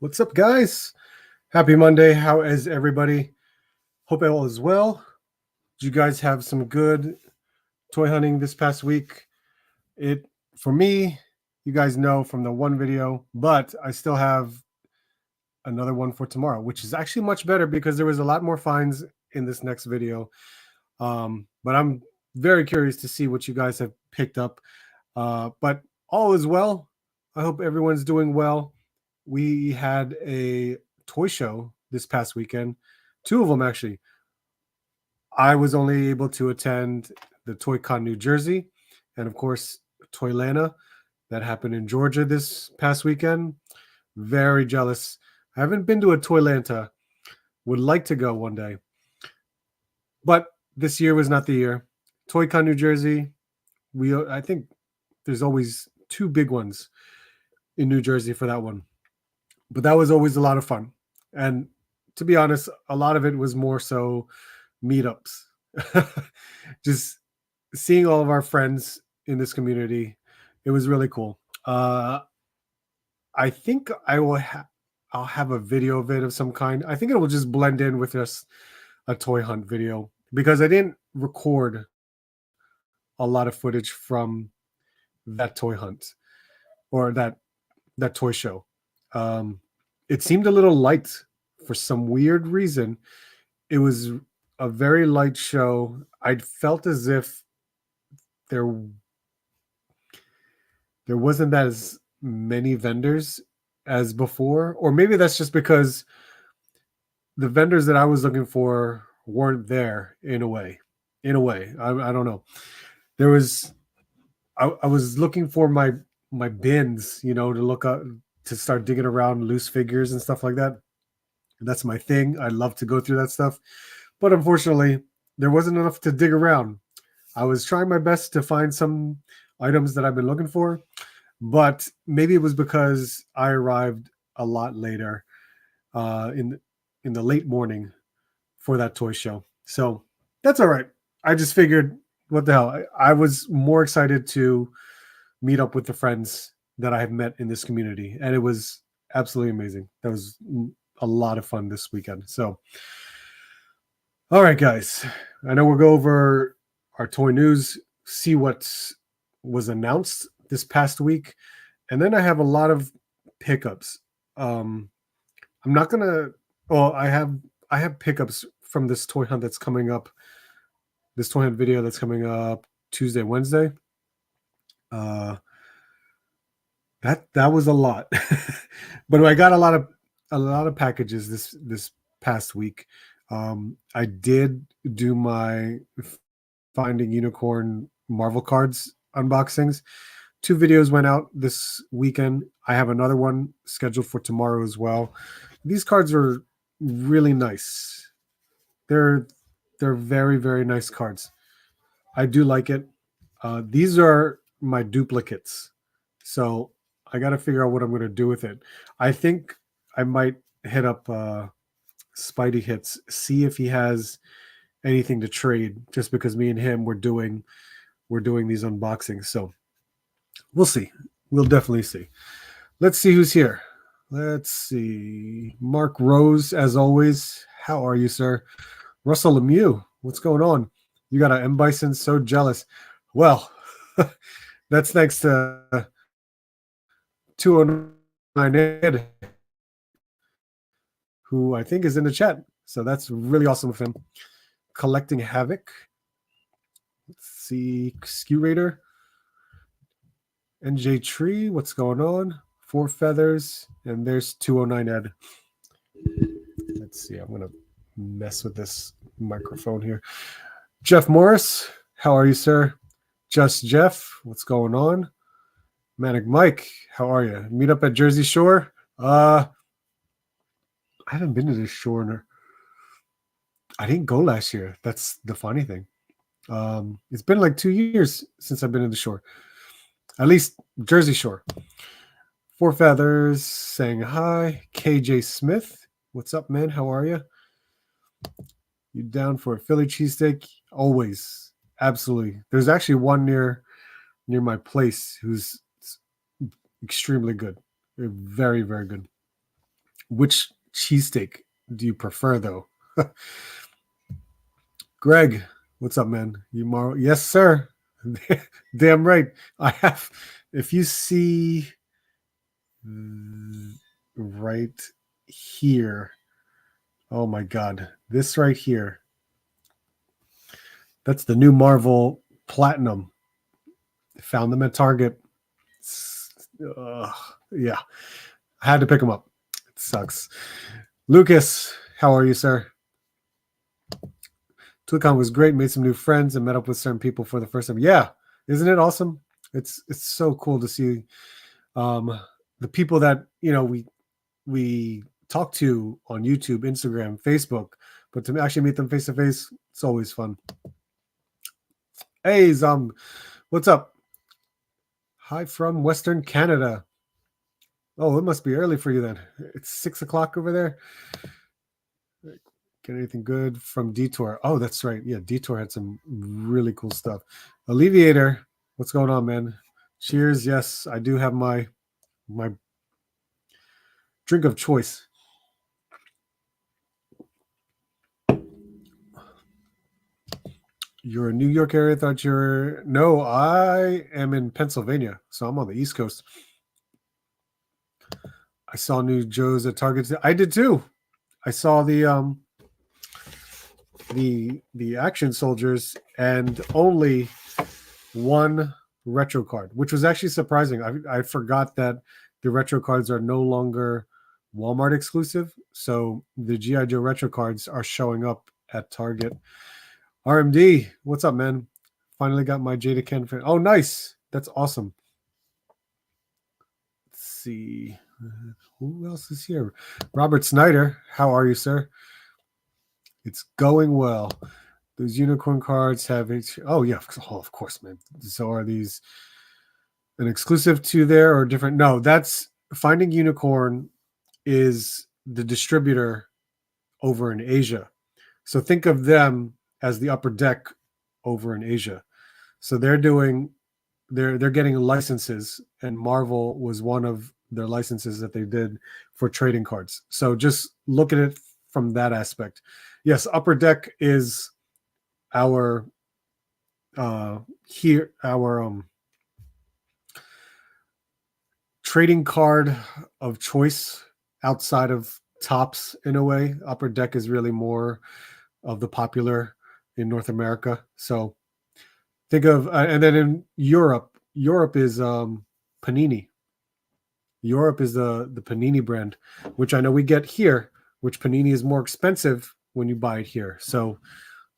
What's up, guys? Happy Monday. How is everybody? Hope all is well. Did you guys have some good toy hunting this past week? For me, you guys know from the one video, but I still have another one for tomorrow, which is actually much better because there was a lot more finds in this next video. But I'm very curious to see what you guys have picked up. But all is well. I hope everyone's doing well. We had a toy show this past weekend, two of them actually. I was only able to attend the TOYCO New Jersey and, of course, Toylanta that happened in Georgia this past weekend. Very jealous. I haven't been to a Toylanta. Would like to go one day. But this year was not the year. TOYCO New Jersey, I think there's always two big ones in New Jersey for that one. But that was always a lot of fun. And to be honest, a lot of it was more so meetups. Just seeing all of our friends in this community. It was really cool. I think I'll have a video of it of some kind. I think it will just blend in with just a toy hunt video because I didn't record a lot of footage from that toy hunt or that toy show. It seemed a little light for some weird reason. It was a very light show. I felt as if there wasn't as many vendors as before, or maybe that's just because the vendors that I was looking for weren't there in a way. I don't know. There was I was looking for my bins, to look up to start digging around loose figures and stuff like that. That's my thing. I love to go through that stuff. But unfortunately, there wasn't enough to dig around. I was trying my best to find some items that I've been looking for, but maybe it was because I arrived a lot later in the late morning for that toy show. So that's all right. I just figured, what the hell? I was more excited to meet up with the friends that I have met in this community, and it was absolutely amazing. That was a lot of fun this weekend. So, all right, guys, I know we'll go over our toy news, see what was announced this past week, and then I have a lot of pickups. I'm not gonna. Well, I have pickups from this toy hunt that's coming up. This toy hunt video that's coming up Tuesday, Wednesday. That was a lot, but I got a lot of packages this past week. I did do my Finding Unicorn Marvel cards unboxings. 2 videos went out this weekend. I have another one scheduled for tomorrow as well. These cards are really nice. They're very, very nice cards. I do like it. These are my duplicates, so I got to figure out what I'm going to do with it. I think I might hit up Spidey Hits, see if he has anything to trade, just because me and him we're doing these unboxings. So we'll see. We'll definitely see. Let's see who's here. Let's see. Mark Rose, as always. How are you, sir? Russell Lemieux, what's going on? You got an M Bison, so jealous. Well, that's thanks to 209 Ed, who I think is in the chat. So that's really awesome of him. Collecting Havoc. Let's see. Skew Raider. NJ Tree, what's going on? 4 Feathers. And there's 209 Ed. Let's see. I'm going to mess with this microphone here. Jeff Morris, how are you, sir? Just Jeff, what's going on? Manic Mike, how are you? Meet up at Jersey Shore? I haven't been to this shore. I didn't go last year. That's the funny thing. It's been like 2 years since I've been in the shore. At least Jersey Shore. 4 Feathers saying hi. KJ Smith, what's up, man? How are you? You down for a Philly cheesesteak? Always. Absolutely. There's actually one near my place who's extremely good. They're very, very good. Which cheesesteak do you prefer, though? Greg, what's up, man? Yes, sir. Damn right. I have. If you see right here, oh my God, this right here. That's the new Marvel Platinum. Found them at Target. Yeah, I had to pick them up. It sucks. Lucas, how are you, sir? TwitCon was great. Made some new friends and met up with certain people for the first time. Yeah, isn't it awesome? It's so cool to see the people that we talk to on YouTube, Instagram, Facebook, but to actually meet them face to face, it's always fun. Hey, what's up? Hi from Western Canada. Oh, it must be early for you then. It's 6 o'clock over there. Get anything good from Detour? Oh, that's right. Yeah, Detour had some really cool stuff. Alleviator, what's going on, man? Cheers. Yes, I do have my drink of choice. You're in New York area? Thought you were... No, I am in Pennsylvania, so I'm on the East Coast. I saw new Joes at Target. I did too. I saw the action soldiers and only one retro card, which was actually surprising. I forgot that the retro cards are no longer Walmart exclusive, so the G.I. Joe retro cards are showing up at Target. RMD, what's up, man? Finally got my Jada Ken. Oh, nice. That's awesome. Let's see. Who else is here? Robert Snyder, how are you, sir? It's going well. Those unicorn cards have oh yeah, of course, man. So are these an exclusive to there or different? No, that's Finding Unicorn is the distributor over in Asia. So think of them as the Upper Deck over in Asia. So they're getting licenses, and Marvel was one of their licenses that they did for trading cards. So just look at it from that aspect. Yes, Upper Deck is our trading card of choice outside of Tops in a way. Upper Deck is really more of the popular in North America. So think of and then in Europe is Panini. Europe is the Panini brand, which I know we get here, which Panini is more expensive when you buy it here. So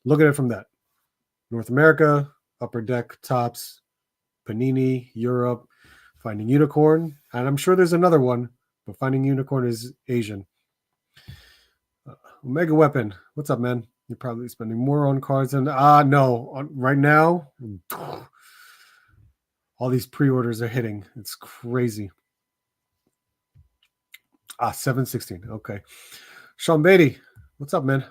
look at it from that. North America, Upper Deck, Tops, Panini, Europe, Finding Unicorn, and I'm sure there's another one, but Finding Unicorn is Asian. Omega Weapon, what's up, man? You're probably spending more on cards than no. Right now, all these pre-orders are hitting. It's crazy. 716. Okay. Sean Beatty, what's up, man?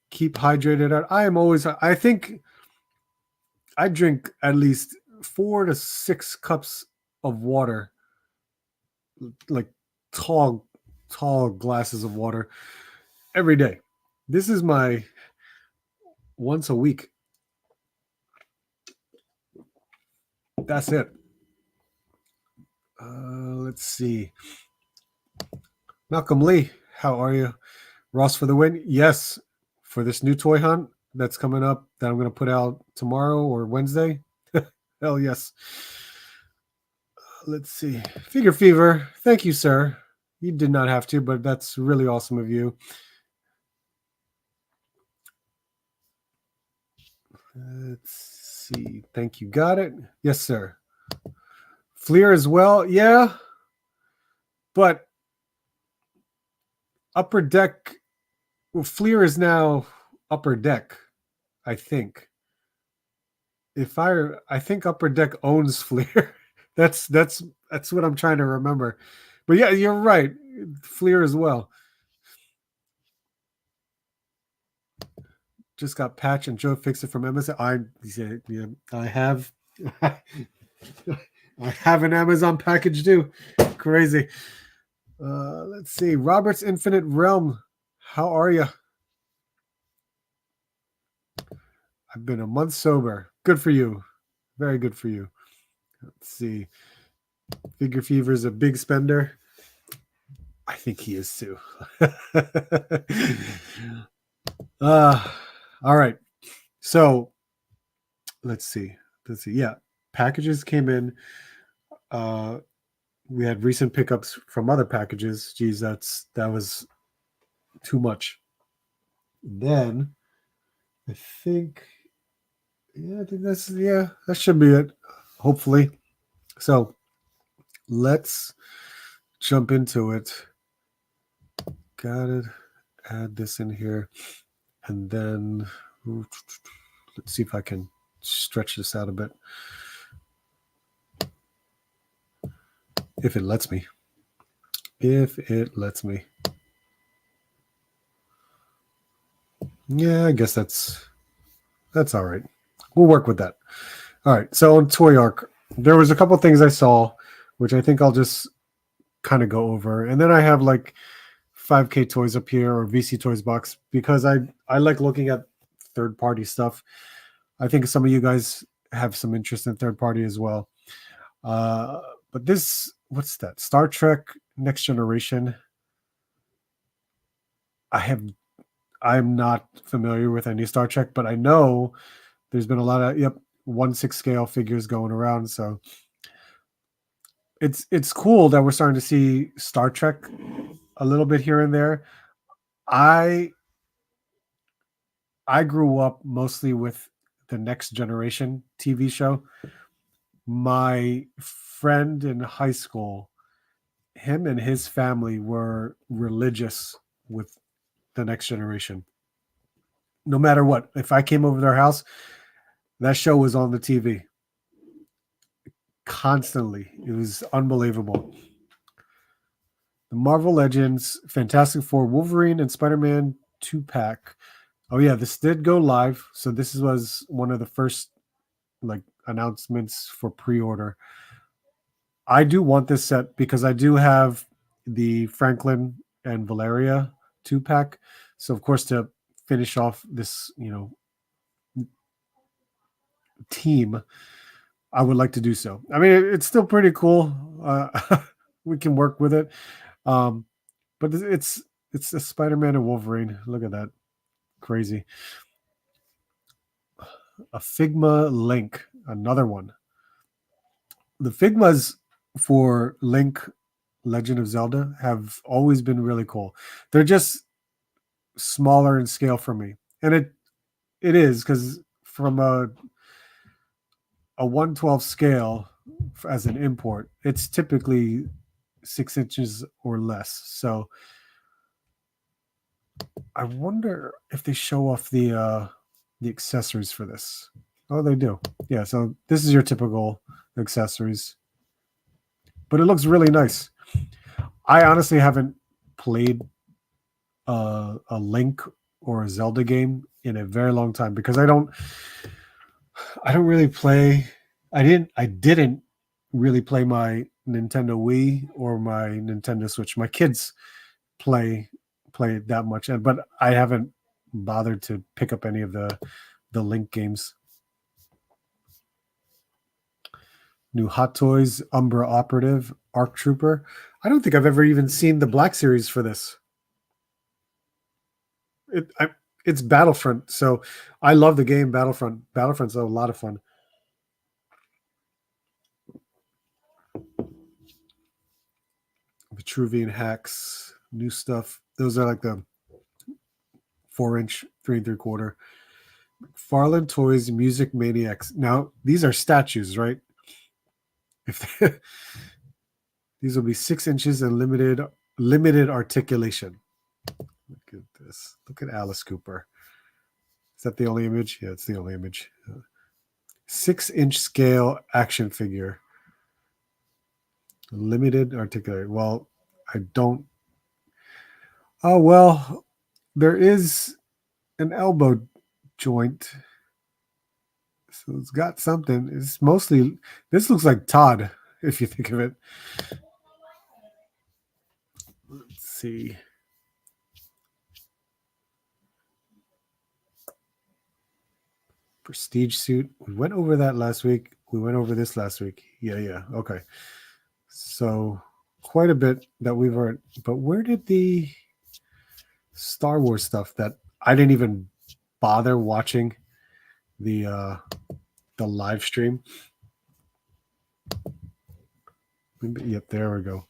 Keep hydrated. I am always. I think I drink at least 4 to 6 cups of water, like tall glasses of water every day. This is my once a week. That's it. Let's see. Malcolm Lee, how are you? Ross for the win. Yes, for this new toy hunt that's coming up that I'm going to put out tomorrow or Wednesday. Hell yes. Let's see. Figure Fever. Thank you, sir. You did not have to, but that's really awesome of you. Let's see. Thank you. Got it. Yes, sir. Fleer as well. Yeah. But Upper Deck. Well, Fleer is now Upper Deck, I think. I think Upper Deck owns Fleer. that's what I'm trying to remember. But yeah, you're right. Fleer as well. Just got patch and Joe fixed it from Amazon. I have I have an Amazon package too. Crazy. Let's see. Robert's Infinite Realm. How are you? I've been a month sober. Good for you. Very good for you. Let's see. Figure Fever's a big spender. I think he is too. All right. So let's see. Yeah. Packages came in. We had recent pickups from other packages. Geez, that was too much. Then I think that should be it. Hopefully. So let's jump into it. Got it. Add this in here. And then let's see if I can stretch this out a bit. If it lets me. Yeah, I guess that's all right. We'll work with that. All right. So on Toy Arc, there was a couple things I saw, which I think I'll just kind of go over. And then I have like 5K toys up here or VC Toys box because I like looking at third-party stuff. I think some of you guys have some interest in third-party as well. But this, what's that? Star Trek Next Generation. I'm not familiar with any Star Trek, but I know there's been a lot of 1/6 scale figures going around. So it's cool that we're starting to see Star Trek a little bit here and there. I grew up mostly with the Next Generation TV show. My friend in high school, him and his family were religious with the Next Generation. No matter what, if I came over to their house, that show was on the TV constantly. It was unbelievable. The Marvel Legends, Fantastic Four, Wolverine, and Spider-Man 2-pack. Oh yeah, this did go live. So this was one of the first announcements for pre-order. I do want this set because I do have the Franklin and Valeria 2-pack. So of course, to finish off this, team, I would like to do so. I mean, it's still pretty cool. We can work with it. But it's a Spider-Man and Wolverine. Look at that. Crazy. A Figma Link, another one. The Figmas for Link Legend of Zelda have always been really cool. They're just smaller in scale for me. And it is because from a 1/12 scale as an import, it's typically 6 inches or less. So I wonder if they show off the accessories for this. Oh, they do. Yeah, so this is your typical accessories. But it looks really nice. I honestly haven't played a Link or a Zelda game in a very long time because I don't really play. I didn't really play my Nintendo Wii or my Nintendo Switch. My kids play it that much, but I haven't bothered to pick up any of the Link games. New Hot Toys, Umbra Operative, Arc Trooper. I don't think I've ever even seen the Black Series for this. It's Battlefront, so I love the game Battlefront. Battlefront's a lot of fun. Vitruvian Hacks, new stuff. Those are like the 4-inch, 3 3/4. Farland Toys, Music Maniacs. Now these are statues, right? These will be 6 inches and limited articulation. Look at this. Look at Alice Cooper. Is that the only image? Yeah, it's the only image. 6-inch scale action figure. Limited articulate. Well, I don't. Oh, well, there is an elbow joint. So it's got something. It's mostly, this looks like Todd, if you think of it. see. Prestige suit. We went over that last week. We went over this last week. Yeah. Okay. So quite a bit that we've heard. But where did the Star Wars stuff that I didn't even bother watching the live stream? Yep, there we go.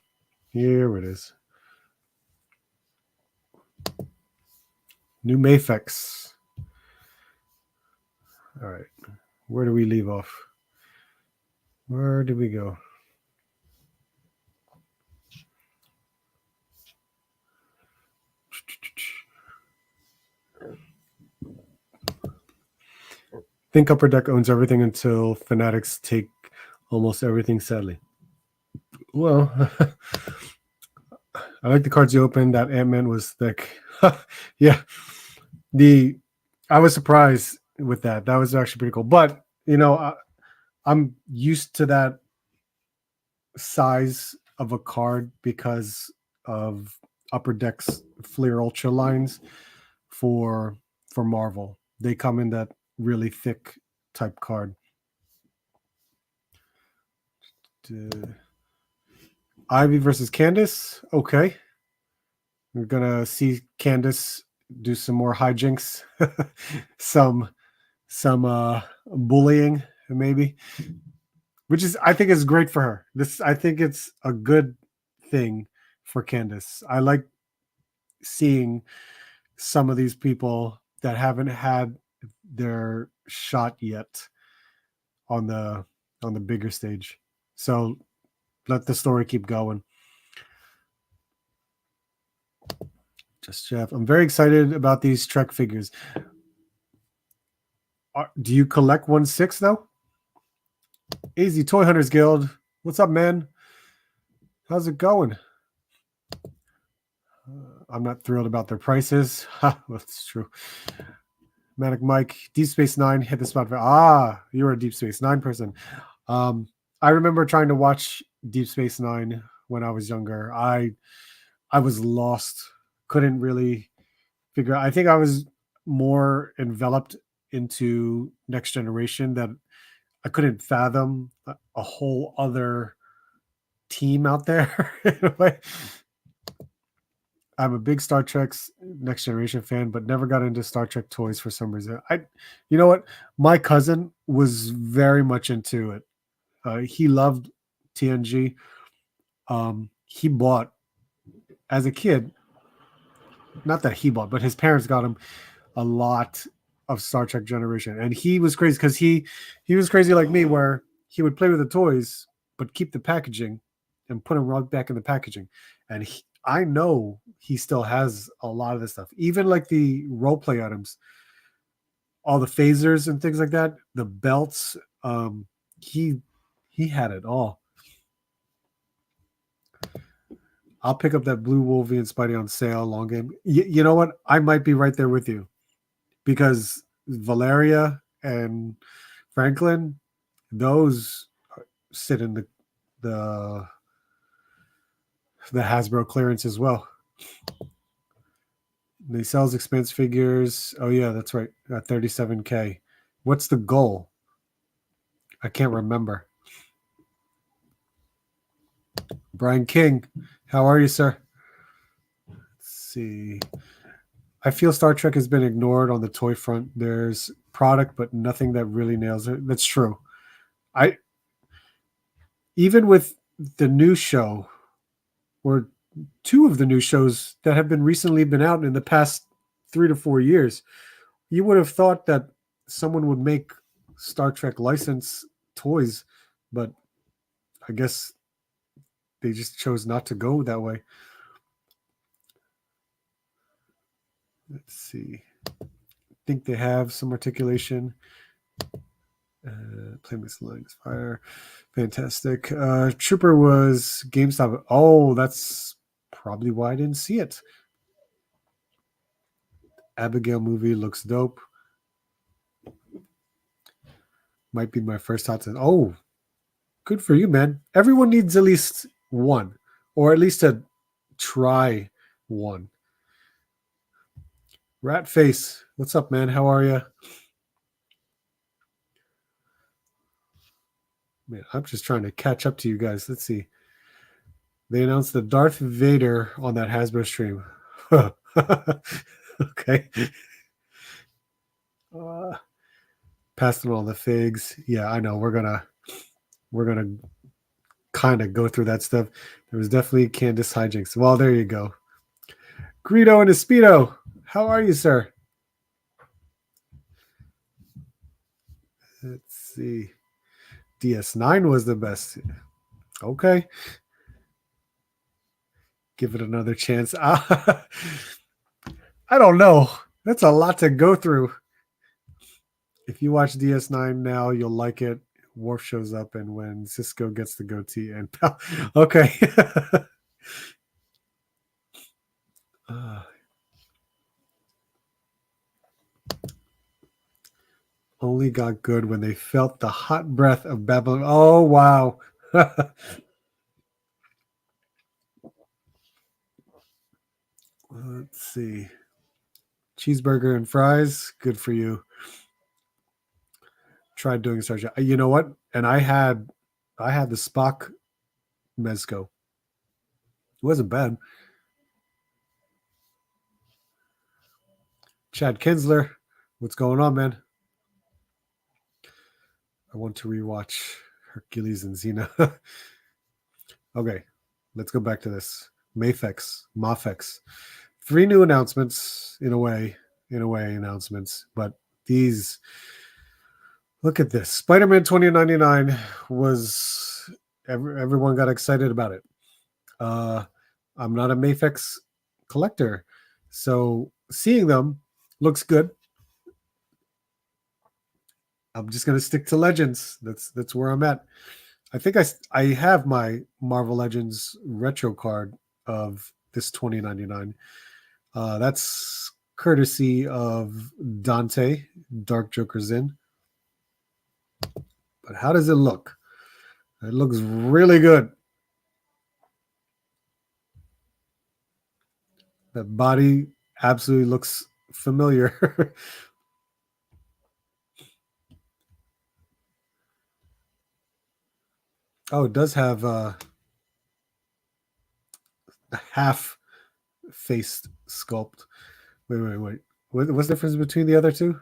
Here it is. New Mafex. All right. Where do we leave off? Where did we go? I think Upper Deck owns everything until Fanatics take almost everything, sadly. Well, I like the cards you opened. That Ant-Man was thick. Yeah. I was surprised with that. That was actually pretty cool. But, I'm used to that size of a card because of Upper Deck's Fleer Ultra lines for Marvel. They come in that really thick type card. Ivy versus Candace. Okay. We're going to see Candace do some more hijinks. some bullying, maybe. Which I think is great for her. I think it's a good thing for Candace. I like seeing some of these people that haven't had their shot yet on the bigger stage. So let the story keep going. Just Jeff. I'm very excited about these Trek figures. Do you collect 1/6 though? AZ Toy Hunters Guild. What's up, man? How's it going? I'm not thrilled about their prices. That's true. Manic Mike, Deep Space Nine hit the spot. You're a Deep Space Nine person. I remember trying to watch Deep Space Nine when I was younger. I was lost. Couldn't really figure out. I think I was more enveloped into Next Generation that I couldn't fathom a whole other team out there. In a way. I'm a big Star Trek's Next Generation fan, but never got into Star Trek toys for some reason. You know what? My cousin was very much into it. He loved TNG. He bought, as a kid, not that he bought, but his parents got him a lot of Star Trek Generation. And he was crazy because he was crazy like me, where he would play with the toys, but keep the packaging and put them right back in the packaging. And I know he still has a lot of this stuff, even like the role play items, all the phasers and things like that, the belts. He had it all. I'll pick up that blue Wolvie and Spidey on sale, long game. You know what? I might be right there with you because Valeria and Franklin, those sit in the Hasbro clearance as well. They sells expense figures. Oh yeah, that's right. At $37K. What's the goal? I can't remember. Brian King, how are you, sir? Let's see. I feel Star Trek has been ignored on the toy front. There's product, but nothing that really nails it. That's true. Even with the new show, or two of the new shows that have been recently been out in the past 3 to 4 years, you would have thought that someone would make Star Trek license toys, but I guess they just chose not to go that way. Let's see. I think they have some articulation. Playlist lines fire. Fantastic. Trooper was GameStop. Oh, that's probably why I didn't see it. Abigail movie looks dope. Might be my first thoughts. Oh, good for you, man. Everyone needs at least one, or at least to try 1. Rat Face, what's up, man? How are you? Man, I'm just trying to catch up to you guys. Let's see. They announced the Darth Vader on that Hasbro stream. Okay. Passing all the figs. Yeah, I know. We're gonna kind of go through that stuff. There was definitely Candace hijinks. Well, there you go. Greedo and Espeedo. How are you, sir? Let's see. DS9 was the best. Okay. Give it another chance. I don't know. That's a lot to go through. If you watch DS9 now, you'll like it. Worf shows up, and when Cisco gets the goatee, and okay. Only got good when they felt the hot breath of Babylon. Oh, wow. Let's see. Cheeseburger and fries. Good for you. Tried doing Star Trek. You know what? And I had the Spock Mezco. It wasn't bad. Chad Kinsler. What's going on, man? I want to rewatch Hercules and Xena. Okay, let's go back to this. Mafex. 3 new announcements in a way announcements, but these, look at this. Spider-Man 2099 was, everyone got excited about it. I'm not a Mafex collector, so seeing them looks good. I'm just going to stick to Legends. That's where I'm at. I think I have my Marvel Legends retro card of this 2099. That's courtesy of Dante, Dark Joker's in. But how does it look? It looks really good. That body absolutely looks familiar. Oh, it does have a half-faced sculpt. Wait. What's the difference between the other two?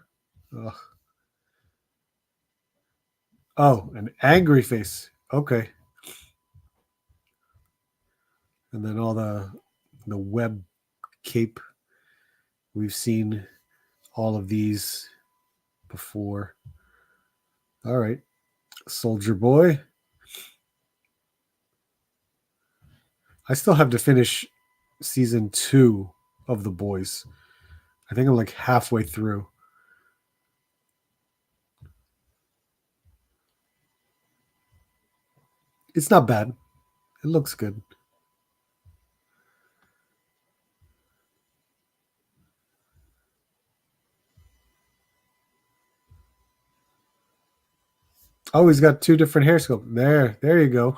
Oh, an angry face. Okay. And then all the web cape. We've seen all of these before. All right. Soldier Boy. I still have to finish season 2 of The Boys. I think I'm like halfway through. It's not bad. It looks good. Oh, he's got 2 different hair sculpts. There you go.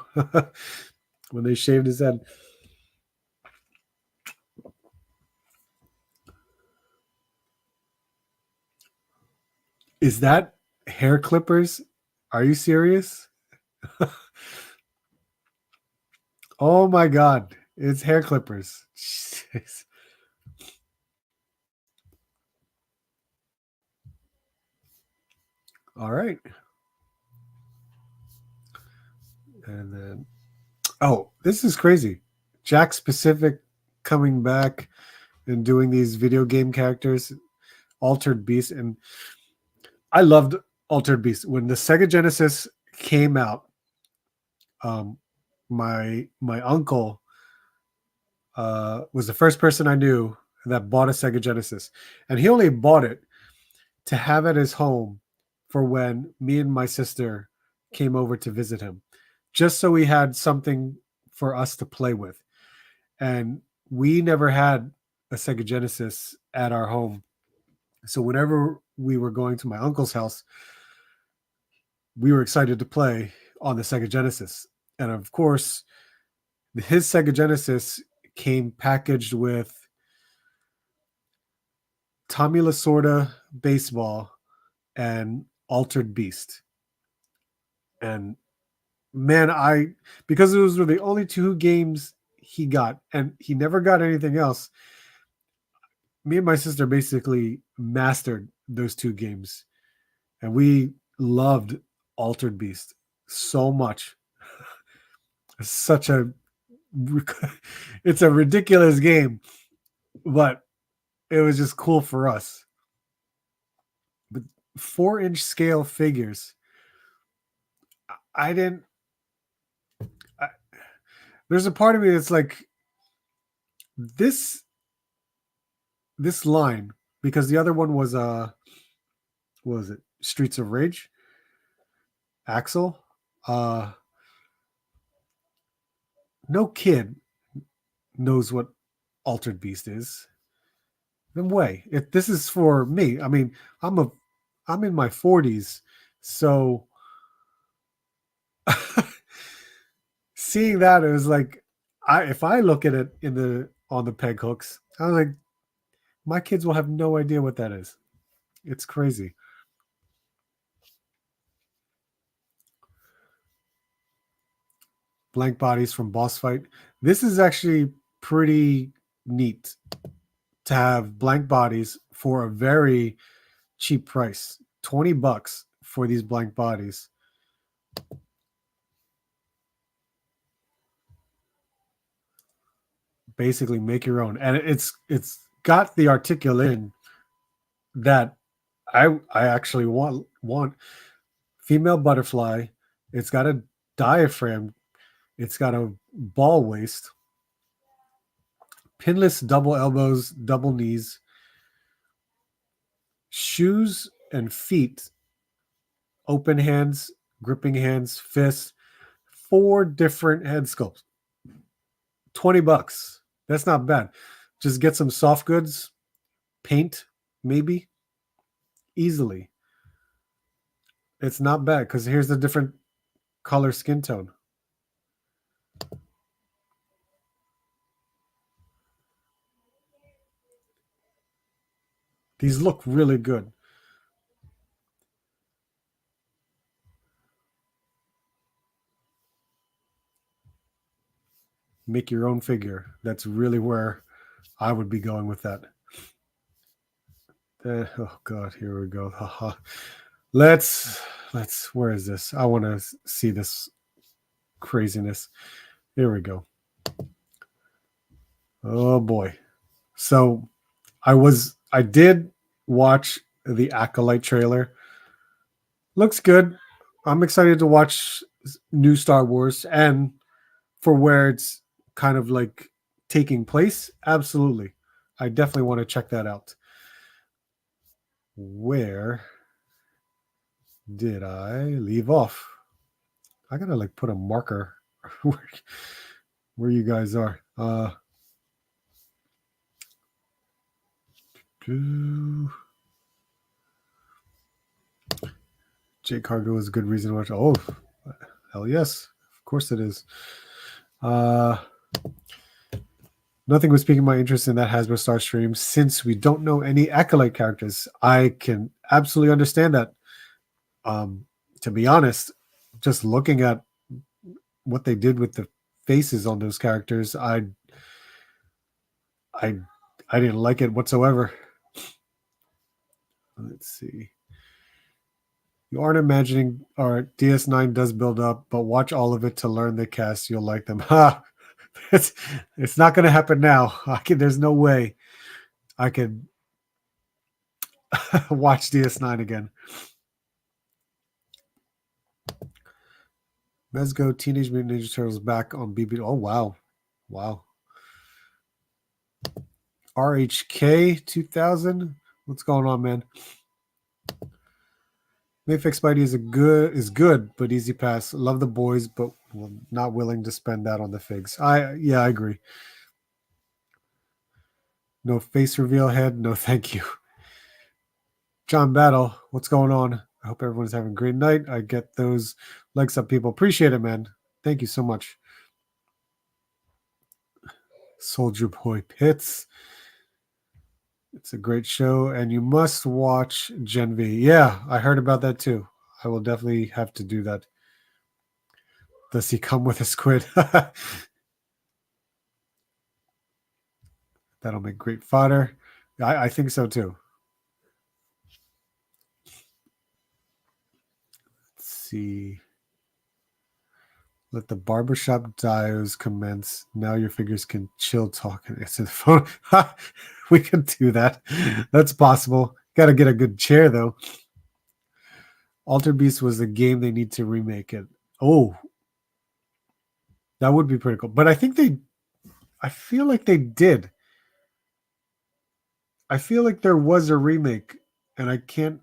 When they shaved his head. Is that hair clippers? Are you serious? Oh my God. It's hair clippers. Jeez. All right. And then, oh, this is crazy. Jack Specific coming back and doing these video game characters, Altered Beast. And I loved Altered Beast. When the Sega Genesis came out, my uncle was the first person I knew that bought a Sega Genesis. And he only bought it to have at his home for when me and my sister came over to visit him, just so we had something for us to play with. And we never had a Sega Genesis at our home. So whenever we were going to my uncle's house, we were excited to play on the Sega Genesis. And of course, his Sega Genesis came packaged with Tommy Lasorda baseball and Altered Beast. And man, because those were the only two games he got, and he never got anything else. Me and my sister basically mastered those two games, and we loved Altered Beast so much. Such a it's a ridiculous game, but it was just cool for us. But 4-inch scale figures, I didn't. There's a part of me that's like this line, because the other one was what was it? Streets of Rage. Axel. No kid knows what Altered Beast is. No way. If this is for me, I mean, I'm in my 40s, so seeing that, it was like, if I look at it on the peg hooks, I was like, my kids will have no idea what that is. It's crazy. Blank bodies from Boss Fight. This is actually pretty neat to have blank bodies for a very cheap price. $20 for these blank bodies. Basically make your own, and it's got the articulation that I actually want. Female butterfly. It's got a diaphragm. It's got a ball waist. Pinless double elbows, double knees. Shoes and feet. Open hands, gripping hands, fists. 4 different head sculpts. $20. That's not bad. Just get some soft goods, paint, maybe, easily. It's not bad, because here's the different color skin tone. These look really good. Make your own figure. That's really where I would be going with that. Oh God, here we go. Let's. Where is this? I want to see this craziness. Here we go. Oh boy. So I did watch the Acolyte trailer. Looks good. I'm excited to watch new Star Wars, and for where it's kind of like taking place. Absolutely. I definitely want to check that out. Where did I leave off? I gotta like put a marker where you guys are. Jake Cargo is a good reason to watch. Oh, hell yes. Of course it is. Nothing was piquing my interest in that Hasbro Star stream since we don't know any Acolyte characters. I can absolutely understand that. To be honest, just looking at what they did with the faces on those characters, I didn't like it whatsoever. Let's see. You aren't imagining, or DS9 does build up, but watch all of it to learn the cast. You'll like them. Ha! It's not going to happen now. There's no way I could watch DS9 again. Let's go. Teenage Mutant Ninja Turtles back on BB. Oh, wow. Wow. RHK 2000. What's going on, man? Mayfix Spidey is good, but easy pass. Love the boys, but not willing to spend that on the figs. I agree. No face reveal head. No, thank you. John Battle, what's going on? I hope everyone's having a great night. I get those likes up, people. Appreciate it, man. Thank you so much. Soldier Boy Pitts. It's a great show, and you must watch Gen V. Yeah, I heard about that too. I will definitely have to do that. Does he come with a squid? That'll make great fodder. I think so too. Let's see. Let the barbershop dios commence. Now your figures can chill talk and answer the phone. We can do that. That's possible. Got to get a good chair though. Alter Beast was a game they need to remake it. Oh, that would be pretty cool. But I feel like they did. I feel like there was a remake, and I can't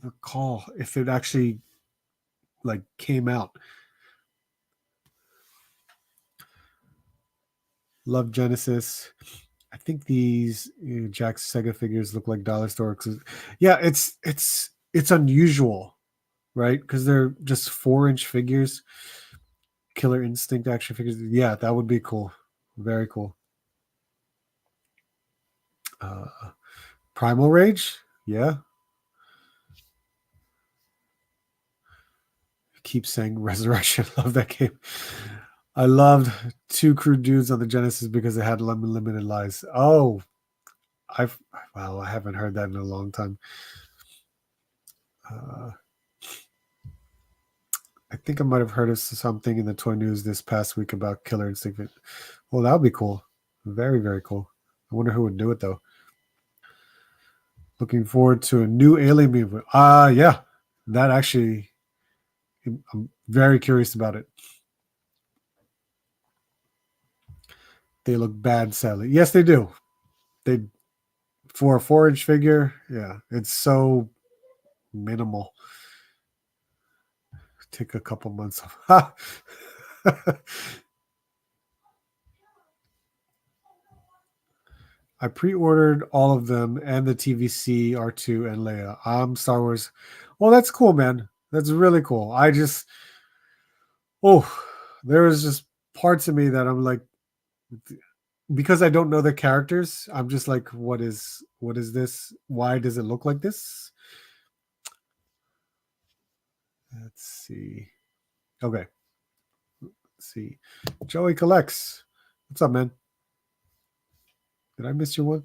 recall if it actually like came out. Love Genesis. I think these Jack's Sega figures look like dollar store. Yeah, it's unusual, right? Because they're just 4-inch figures. Killer Instinct action figures. Yeah, that would be cool. Very cool. Primal Rage. Yeah. Keep saying Resurrection. Love that game. I loved Two Crude Dudes on the Genesis because they had limited lives. Oh, I haven't heard that in a long time. I think I might have heard of something in the toy news this past week about Killer Instinct. Well, that would be cool. Very, very cool. I wonder who would do it though. Looking forward to a new Alien movie. Yeah, that actually, I'm very curious about it. They look bad, sadly. Yes, they do. They, for a 4-inch figure, yeah, it's so minimal. Take a couple months off. I pre-ordered all of them and the TVC R2 and Leia. Star Wars. Well, that's cool, man. That's really cool. There was just parts of me that I'm like, because I don't know the characters, I'm just like, what is this? Why does it look like this? Let's see. Okay. Let's see. Joey Collects. What's up, man? Did I miss your one?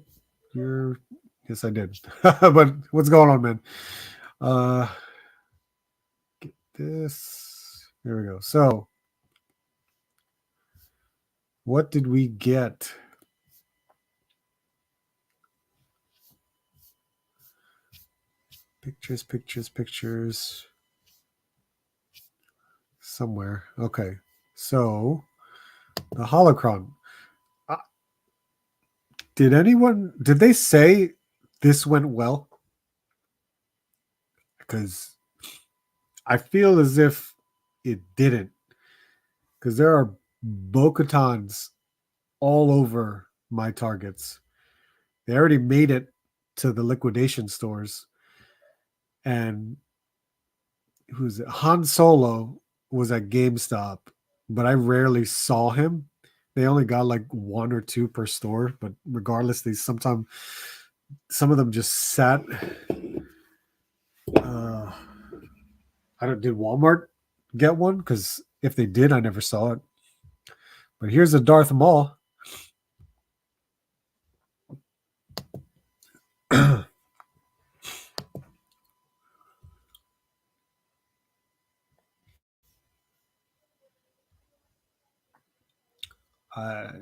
Yes, I did. But what's going on, man? Get this. There we go. So, what did we get? Pictures. Somewhere. Okay. So, the Holocron. Did they say this went well? Because I feel as if it didn't. Because there are Bo-Katans all over my targets. They already made it to the liquidation stores. And who's it? Han Solo was at GameStop, but I rarely saw him. They only got like 1 or 2 per store, but regardless, some of them just sat. Did Walmart get one? Because if they did, I never saw it. But here's a Darth Maul. I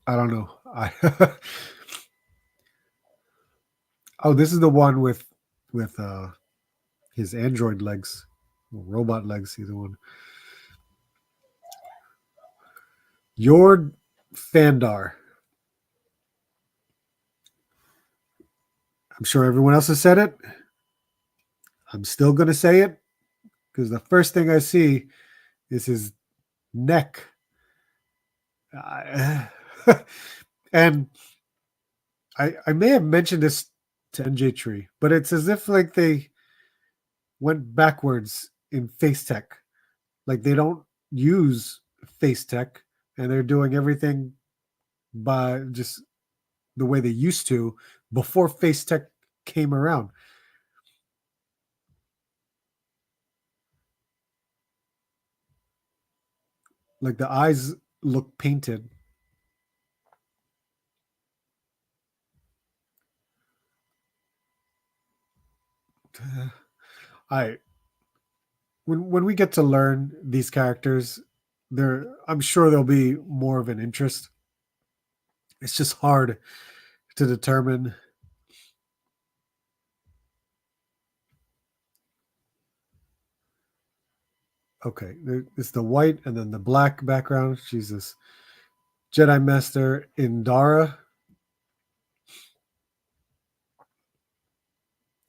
don't know. This is the one with his android legs, robot legs. Either one. Your Fandar. I'm sure everyone else has said it. I'm still going to say it because the first thing I see is his neck. And I may have mentioned this to NJ Tree, but it's as if like they went backwards in face tech. Like they don't use face tech and they're doing everything by just the way they used to before face tech came around. Like the eyes look painted. I when we get to learn these characters, I'm sure there'll be more of an interest. It's just hard to determine. Okay, it's the white and then the black background. Jesus. Jedi Master Indara.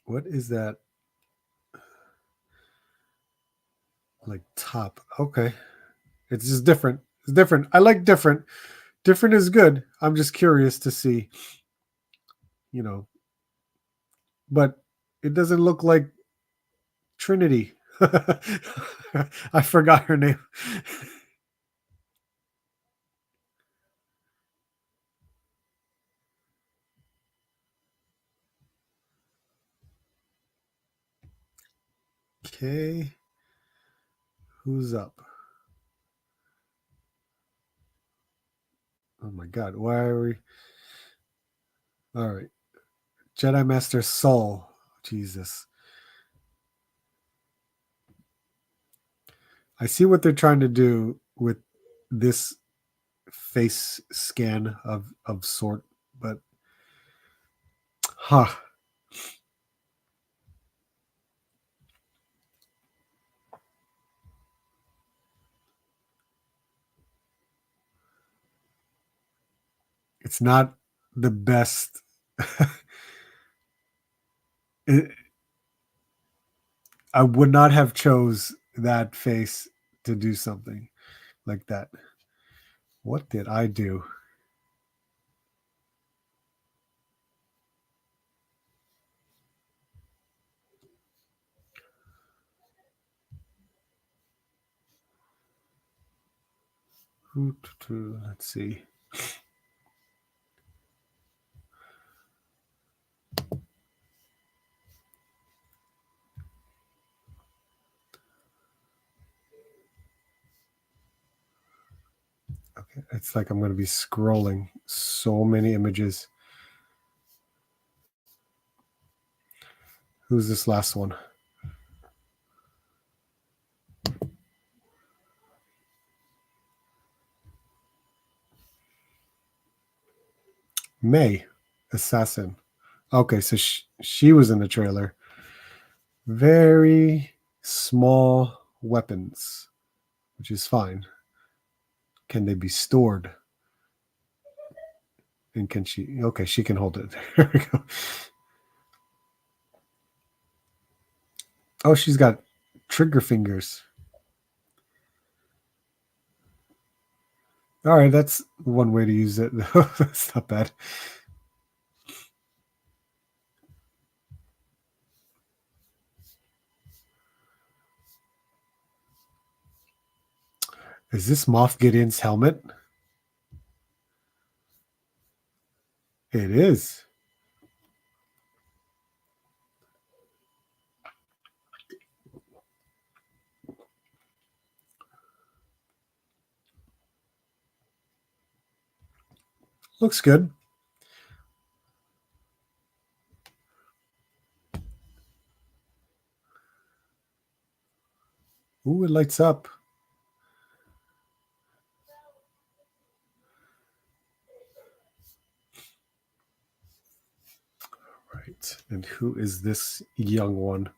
What is that? Like top. Okay. It's just different. It's different. I like different. Different is good. I'm just curious to see, you know, but it doesn't look like Trinity. I forgot her name. Okay. Who's up? Oh my god. Why are we? All right. Jedi Master Soul. Jesus. I see what they're trying to do with this face scan of sort, but huh. It's not the best. it, I would not have chose that face to do something like that. What did I do? Let's see. Okay, it's like I'm going to be scrolling so many images. Who's this last one? May Assassin. Okay, so she was in the trailer. Very small weapons, which is fine. Can they be stored? And can she? Okay, she can hold it. There we go. Oh, she's got trigger fingers. All right, that's one way to use it. That's not bad. Is this Moff Gideon's helmet? It is. Looks good. Ooh, it lights up. Right. And who is this young one?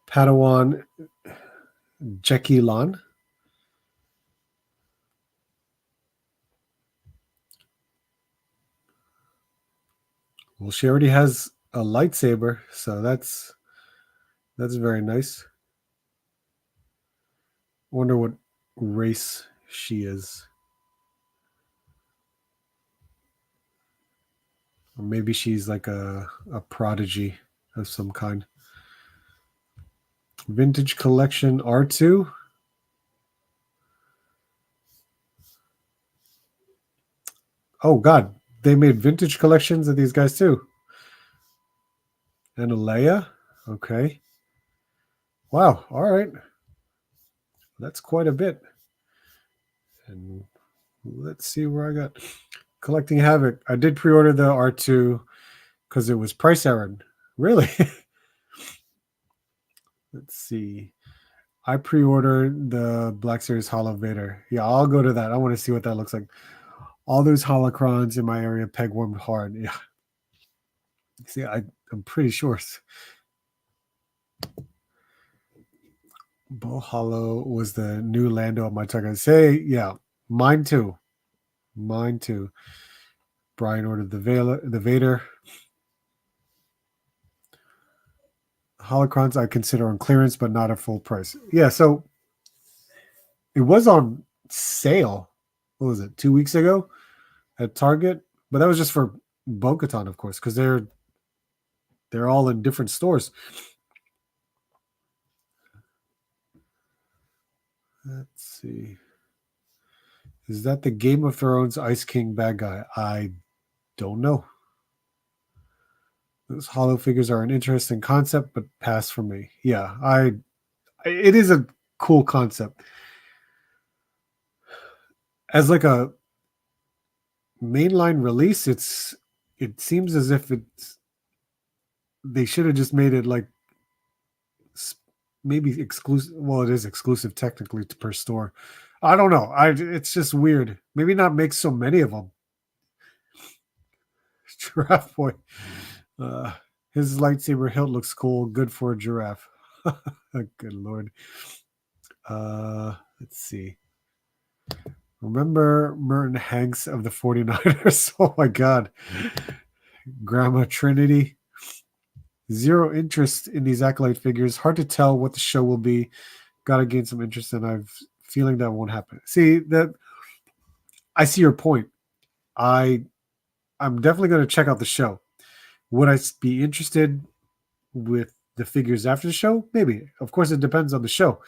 Padawan Jackie Lan. Well, she already has a lightsaber, so that's very nice. Wonder what race she is. Or maybe she's like a prodigy of some kind. Vintage Collection R2. Oh God, they made vintage collections of these guys too. And a Leia. Okay. Wow. All right. That's quite a bit. And let's see where I got Collecting Havoc. I did pre-order the R2 because it was price Aaron. Really? Let's see. I pre-ordered the Black Series Holo Vader. Yeah, I'll go to that. I want to see what that looks like. All those holocrons in my area peg warmed hard. Yeah. See, I'm pretty sure Bull Hollow was the new Lando of my target. Say, yeah, mine too. Mine too. Brian ordered the Vader. Holocrons I consider on clearance, but not at full price. Yeah, so it was on sale. What was it? 2 weeks ago at Target, but that was just for Bo-Katan, of course, because they're all in different stores. Let's see. Is that the Game of Thrones Ice King bad guy? I don't know. Those hollow figures are an interesting concept, but pass for me. Yeah, it is a cool concept. As like a mainline release, it seems as if they should have just made it like maybe exclusive. Well, it is exclusive technically per store. I don't know. It's just weird. Maybe not make so many of them. Giraffe boy. His lightsaber hilt looks cool. Good for a giraffe. Good lord. Let's see. Remember Merton Hanks of the 49ers? Oh my God. Grandma Trinity. Zero interest in these Acolyte figures. Hard to tell what the show will be. Got to gain some interest, and I'm feeling that won't happen. See, that I see your point. I'm definitely going to check out the show. Would I be interested with the figures after the show? Maybe. Of course, it depends on the show.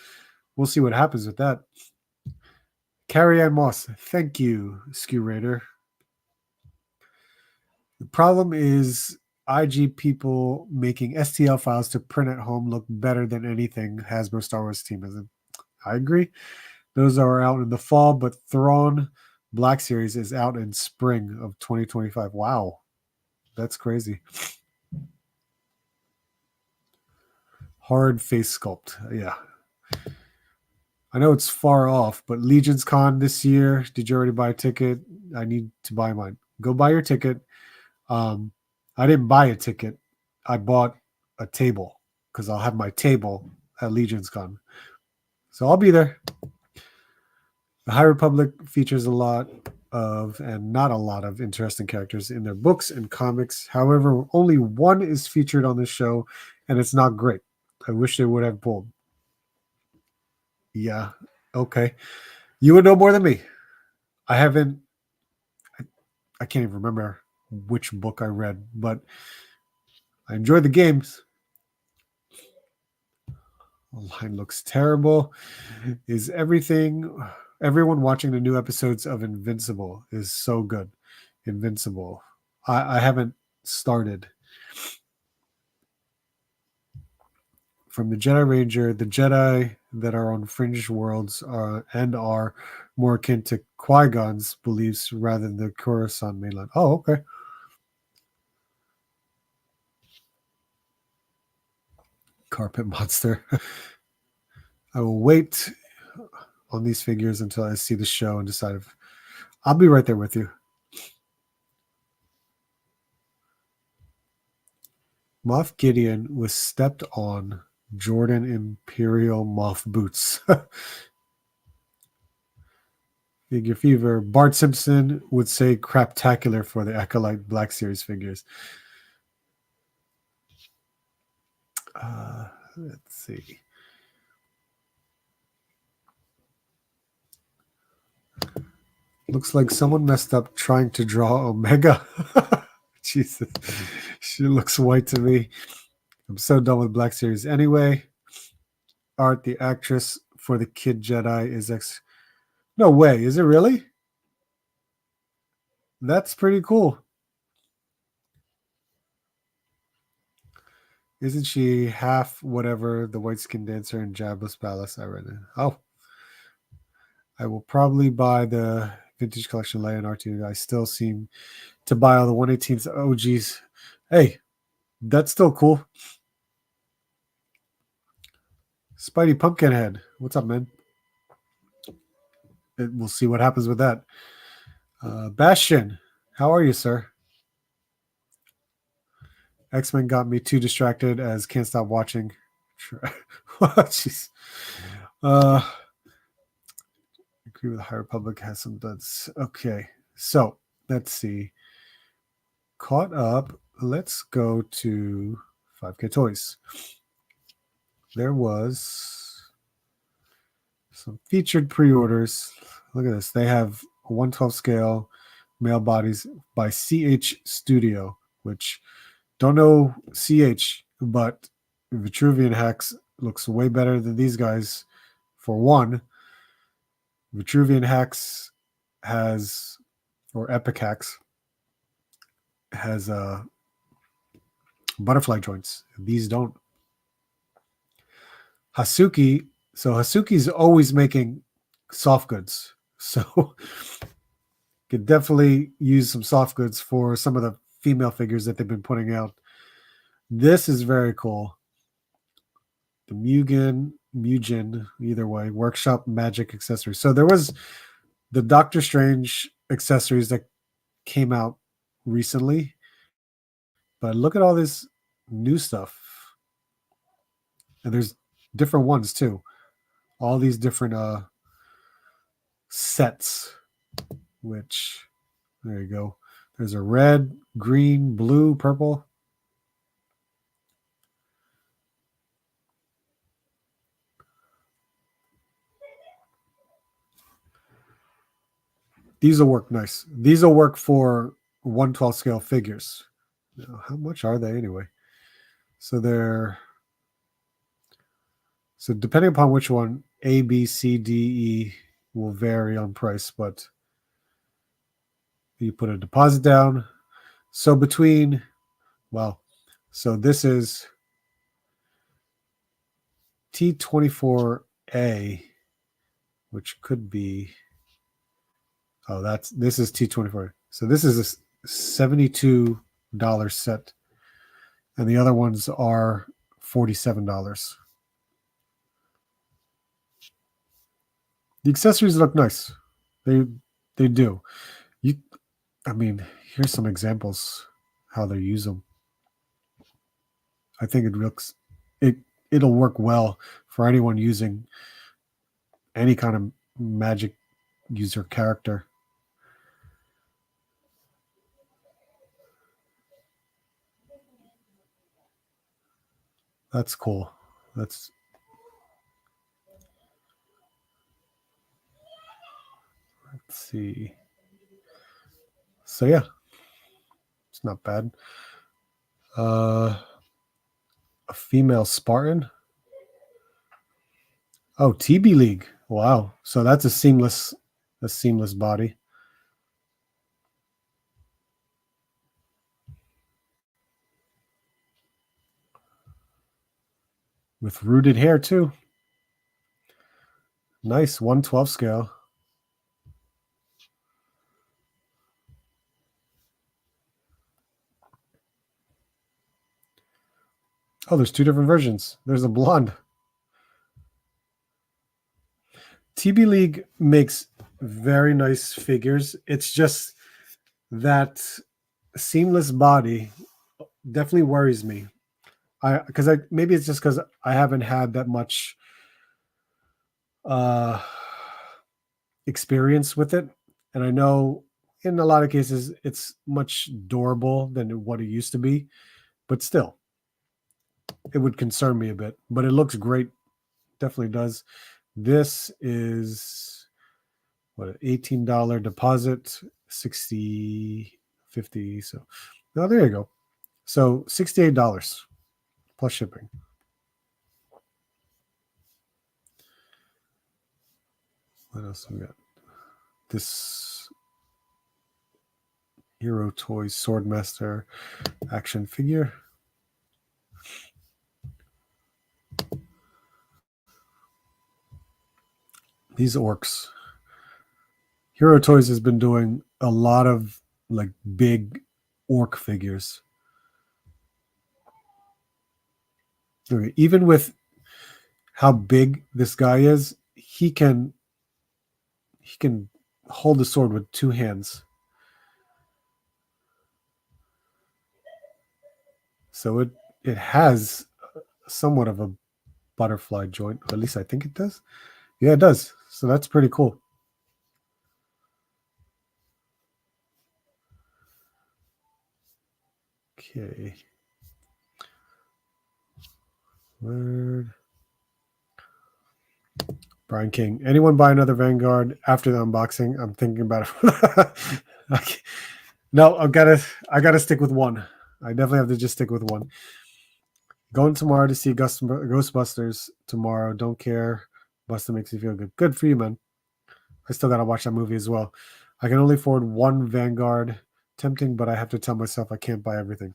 We'll see what happens with that. Carrie Ann Moss, thank you, Skew Raider. The problem is IG people making STL files to print at home look better than anything Hasbro Star Wars team has. I agree. Those are out in the fall, but Thrawn Black Series is out in spring of 2025. Wow. That's crazy. Hard face sculpt. Yeah. I know it's far off, but Legion's Con this year. Did you already buy a ticket? I need to buy mine. Go buy your ticket. I didn't buy a ticket. I bought a table because I'll have my table at Legion's Con. So I'll be there. The High Republic features a lot of, and not a lot of, interesting characters in their books and comics. However, only one is featured on this show, and it's not great. I wish they would have pulled. Yeah. Okay. You would know more than me. I can't even remember which book I read, but I enjoyed the games. The line looks terrible. Is everyone watching the new episodes of Invincible is so good. Invincible. I haven't started. From the Jedi Ranger, the Jedi that are on fringe worlds and are more akin to Qui-Gon's beliefs rather than the Coruscant mainland. Oh, okay. Carpet monster. I will wait on these figures until I see the show and decide if I'll be right there with you. Moff Gideon was stepped on Jordan Imperial Moff boots. Figure Fever. Bart Simpson would say craptacular for the Acolyte Black Series figures. Let's see. Looks like someone messed up trying to draw Omega. Jesus. She looks white to me. I'm so done with Black Series anyway. Art, the actress for the Kid Jedi, is No way. Is it really? That's pretty cool. Isn't she half whatever the white skin dancer in Jabba's Palace? I read it. Oh, I will probably buy the vintage collection Leia and R2. I still seem to buy all the 118th OGs. Hey, that's still cool. Spidey Pumpkinhead. What's up, man? We'll see what happens with that. Bastion, how are you, sir? X-Men got me too distracted as can't stop watching. Jeez. I agree with the High Republic has some duds. Okay, so let's see. Caught up. Let's go to 5K Toys. There was some featured pre-orders. Look at this. They have a 112 scale male bodies by CH Studio, which don't know CH, but Vitruvian Hex looks way better than these guys. For one, Vitruvian Hex has, or Epic Hex, has butterfly joints. These don't. Hasuki, so Hasuki's always making soft goods. So could definitely use some soft goods for some of the female figures that they've been putting out. This is very cool. The Mugen, either way, workshop magic accessories. So there was the Doctor Strange accessories that came out recently, but look at all this new stuff. And there's different ones too. All these different sets, which there you go. There's a red, green, blue, purple. These will work nice. These will work for 112 scale figures. Now, how much are they anyway? So depending upon which one, A, B, C, D, E will vary on price, but you put a deposit down. So so this is T24A, which could be, this is T24. So this is a $72 set, and the other ones are $47. The accessories look nice. They do. Here's some examples how they use them. I think it'll work well for anyone using any kind of magic user character. That's cool. Let's see. So yeah, it's not bad. A female Spartan. Oh, TB League. Wow. So that's a seamless body. With rooted hair too. Nice 112 scale. Oh, there's two different versions. There's a blonde. TB League makes very nice figures. It's just that seamless body definitely worries me. Maybe it's just because I haven't had that much experience with it, and I know in a lot of cases it's much durable than what it used to be, but still, it would concern me a bit. But it looks great, definitely does. This is what, $18 deposit, 50. So, oh, there you go. So $68 plus shipping. What else we got? This Hero Toys Swordmaster action figure. These orcs. Hero Toys has been doing a lot of like big orc figures. Okay, even with how big this guy is, he can hold the sword with two hands. So it has somewhat of a butterfly joint. At least I think it does. Yeah, it does. So that's pretty cool. Okay. Word. Brian King. Anyone buy another Vanguard after the unboxing? I'm thinking about it. Okay. No, I gotta stick with one. I definitely have to just stick with one. Going tomorrow to see Ghostbusters tomorrow. Don't care. Buster makes me feel good. Good for you, man. I still gotta watch that movie as well. I can only afford one Vanguard. Tempting, but I have to tell myself I can't buy everything.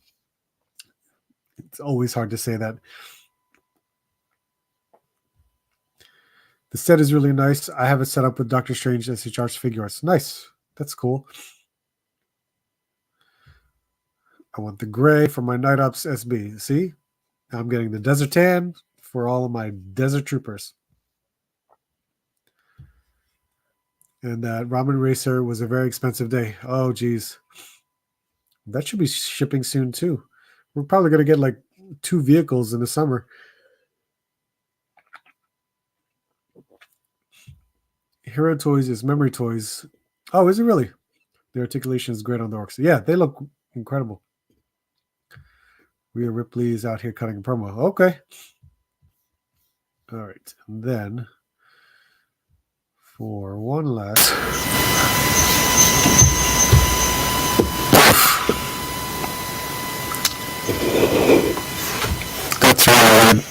It's always hard to say that. The set is really nice. I have it set up with Doctor Strange SHR's figure arts. Nice. That's cool. I want the gray for my Night Ops SB. See? I'm getting the Desert Tan for all of my Desert Troopers. And that Ramen Racer was a very expensive day. Oh, geez. That should be shipping soon, too. We're probably going to get like 2 vehicles in the summer. Hero Toys is Memory Toys. Oh, is it really? The articulation is great on the orcs. Yeah, they look incredible. Rhea Ripley is out here cutting a promo. Okay. All right. And then for one last. That's right.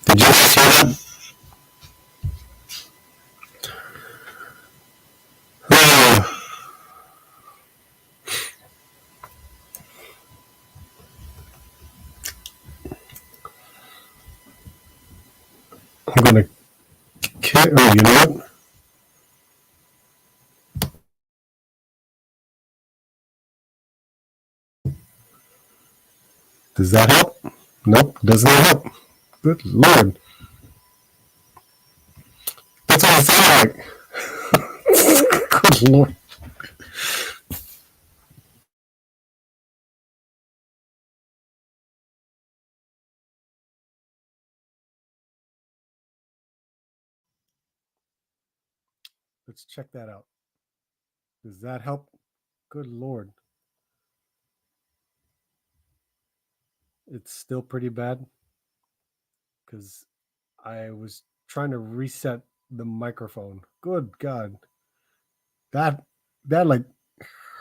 Did you see that? I'm gonna. Oh, you know what? Does that help? Nope, does not help. Good lord. That's what it sounds like. Good lord. Let's check that out. Does that help? Good lord. It's still pretty bad because I was trying to reset the microphone. Good God. That like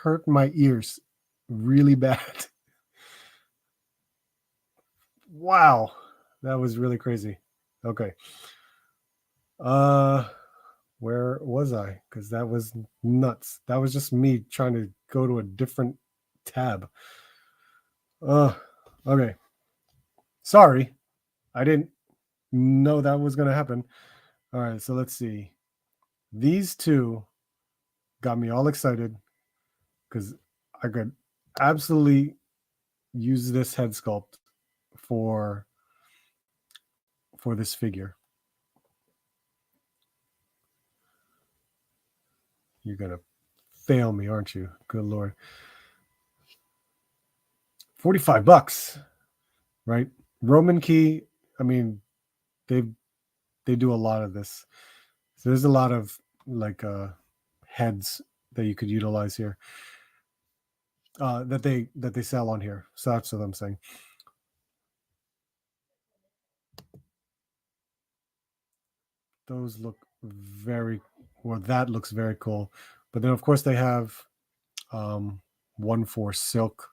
hurt my ears really bad. Wow. That was really crazy. Okay. Where was I? Because that was nuts. That was just me trying to go to a different tab. Okay. Sorry. I didn't know that was gonna happen. All right, so let's see. These two got me all excited because I could absolutely use this head sculpt for this figure. You're gonna fail me, aren't you? Good lord. $45, right? Roman key. I mean, they do a lot of this. So there's a lot of like heads that you could utilize here. That they sell on here. So that's what I'm saying. Those look very well. That looks very cool. But then of course they have one for silk.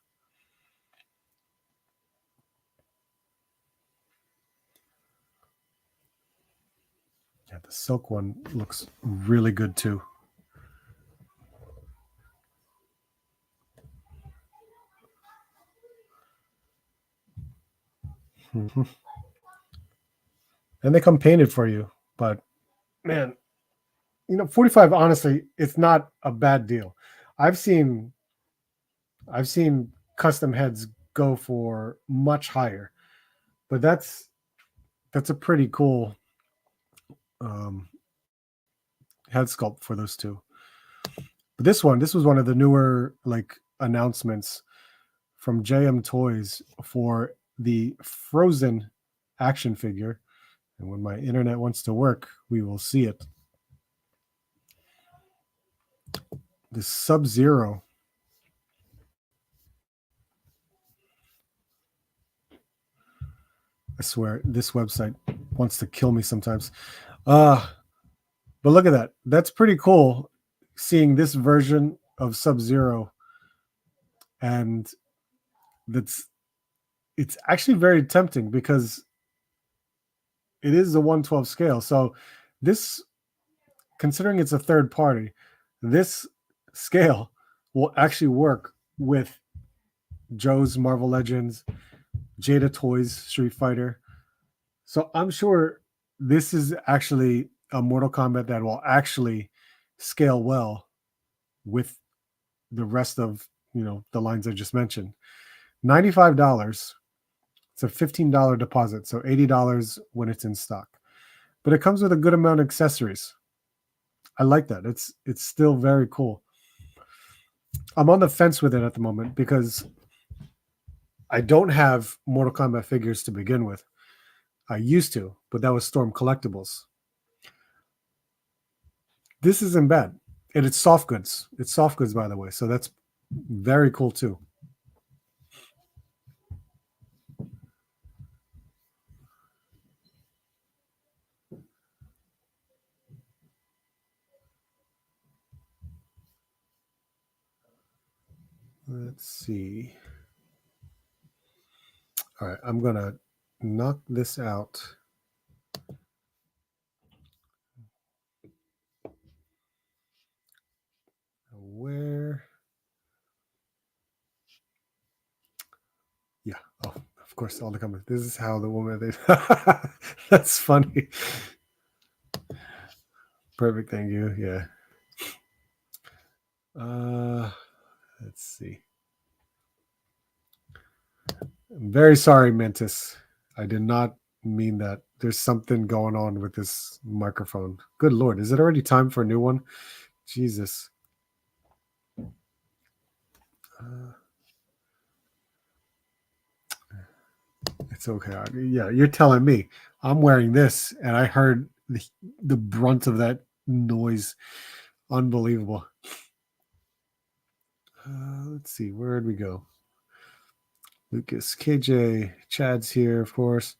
Yeah, the silk one looks really good too. And they come painted for you. But man, 45, honestly, it's not a bad deal. I've seen custom heads go for much higher, but that's a pretty cool head sculpt for those two. But this was one of the newer announcements from JM Toys for the Frozen action figure. And when my internet wants to work, we will see it. The Sub-Zero. I swear, this website wants to kill me sometimes. But look at that. That's pretty cool, seeing this version of Sub-Zero. And it's actually very tempting because it is a 1/12 scale. So this, considering it's a third party, this scale will actually work with Joe's Marvel Legends, Jada Toys Street Fighter. So I'm sure this is actually a Mortal Kombat that will actually scale well with the rest of the lines I just mentioned. $95. It's a $15 deposit, so $80 when it's in stock. But it comes with a good amount of accessories. I like that. It's still very cool. I'm on the fence with it at the moment because I don't have Mortal Kombat figures to begin with. I used to, but that was Storm Collectibles. This isn't bad. And it's soft goods. It's soft goods, by the way. So that's very cool too. Let's see. All right, I'm going to knock this out. Where? Yeah. Oh, of course, all the comments. This is how the woman. That's funny. Perfect. Thank you. Yeah. Let's see. I'm very sorry, Mentis. I did not mean that. There's something going on with this microphone. Good Lord. Is it already time for a new one? Jesus. It's okay. Yeah, you're telling me. I'm wearing this, and I heard the brunt of that noise. Unbelievable. Let's see. Where did we go? Lucas, KJ, Chad's here, of course.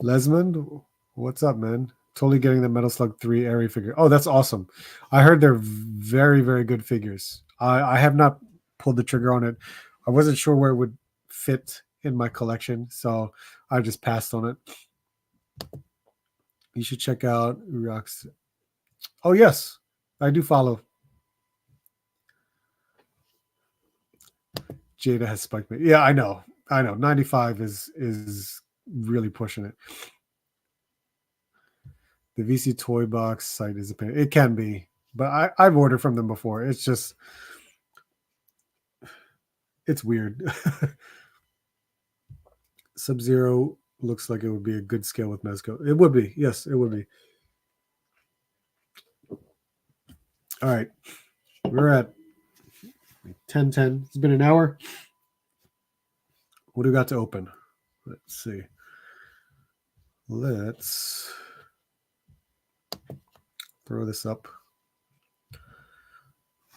Lesmond, what's up, man? Totally getting the Metal Slug 3 Airy figure. Oh, that's awesome. I heard they're very, very good figures. I have not pulled the trigger on it. I wasn't sure where it would fit in my collection, so I just passed on it. You should check out Rocks. Oh, yes. I do follow. Jada has spiked me. Yeah, I know. 95 is really pushing it. The VC Toy Box site is a pain. It can be, but I've ordered from them before. It's just, it's weird. Sub-Zero looks like it would be a good scale with Mezco. It would be. Yes, it would be. All right. We're at 10:10. It's been an hour. What do we got to open? Let's see. Let's throw this up.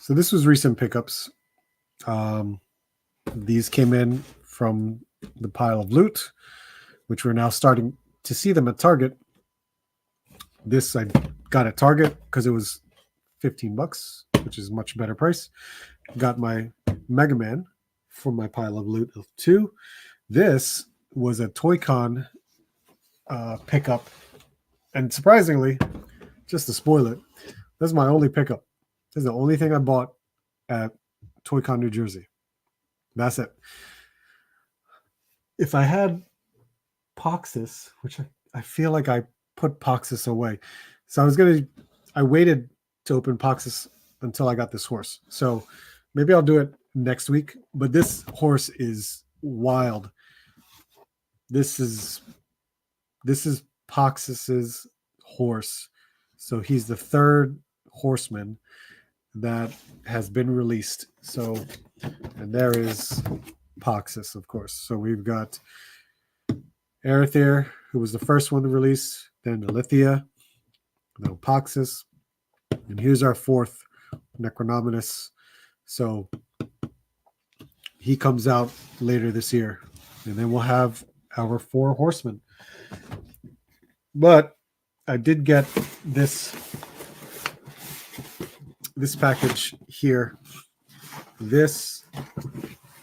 So this was recent pickups. These came in from the pile of loot, which we're now starting to see them at Target. This I got at Target because it was $15, which is a much better price. Got my Mega Man from my pile of loot of 2. This was a TOYCON pickup, and surprisingly, just to spoil it, this is my only pickup. This is the only thing I bought at TOYCON, New Jersey. That's it. if I had Poxus, which I feel like I put Poxus away. So I waited to open Poxus until I got this horse. So maybe I'll do it next week. But this horse is wild. This is Poxus's horse. So he's the third horseman that has been released. So, and there is Poxus, of course. So we've got Arethyr, who was the first one to release, then Alithia, then Poxus, and here's our fourth, Necronominus. So he comes out later this year, and then we'll have our 4 horsemen. But I did get this package here. This,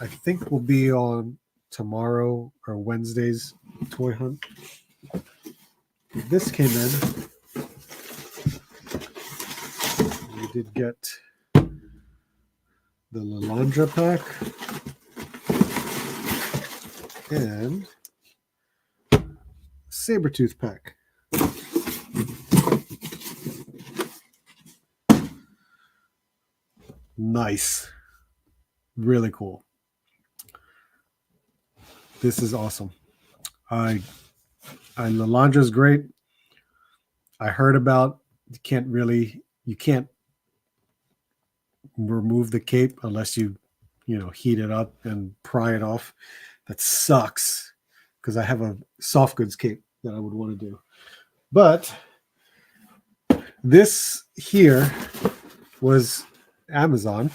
I think, will be on tomorrow or Wednesday's toy hunt. This came in. We did get the Lalandra pack and Sabretooth pack. Nice. Really cool. This is awesome. Lalandra's great. I heard about you can't remove the cape unless you heat it up and pry it off. That sucks because I have a soft goods cape that I would want to do. But this here was Amazon,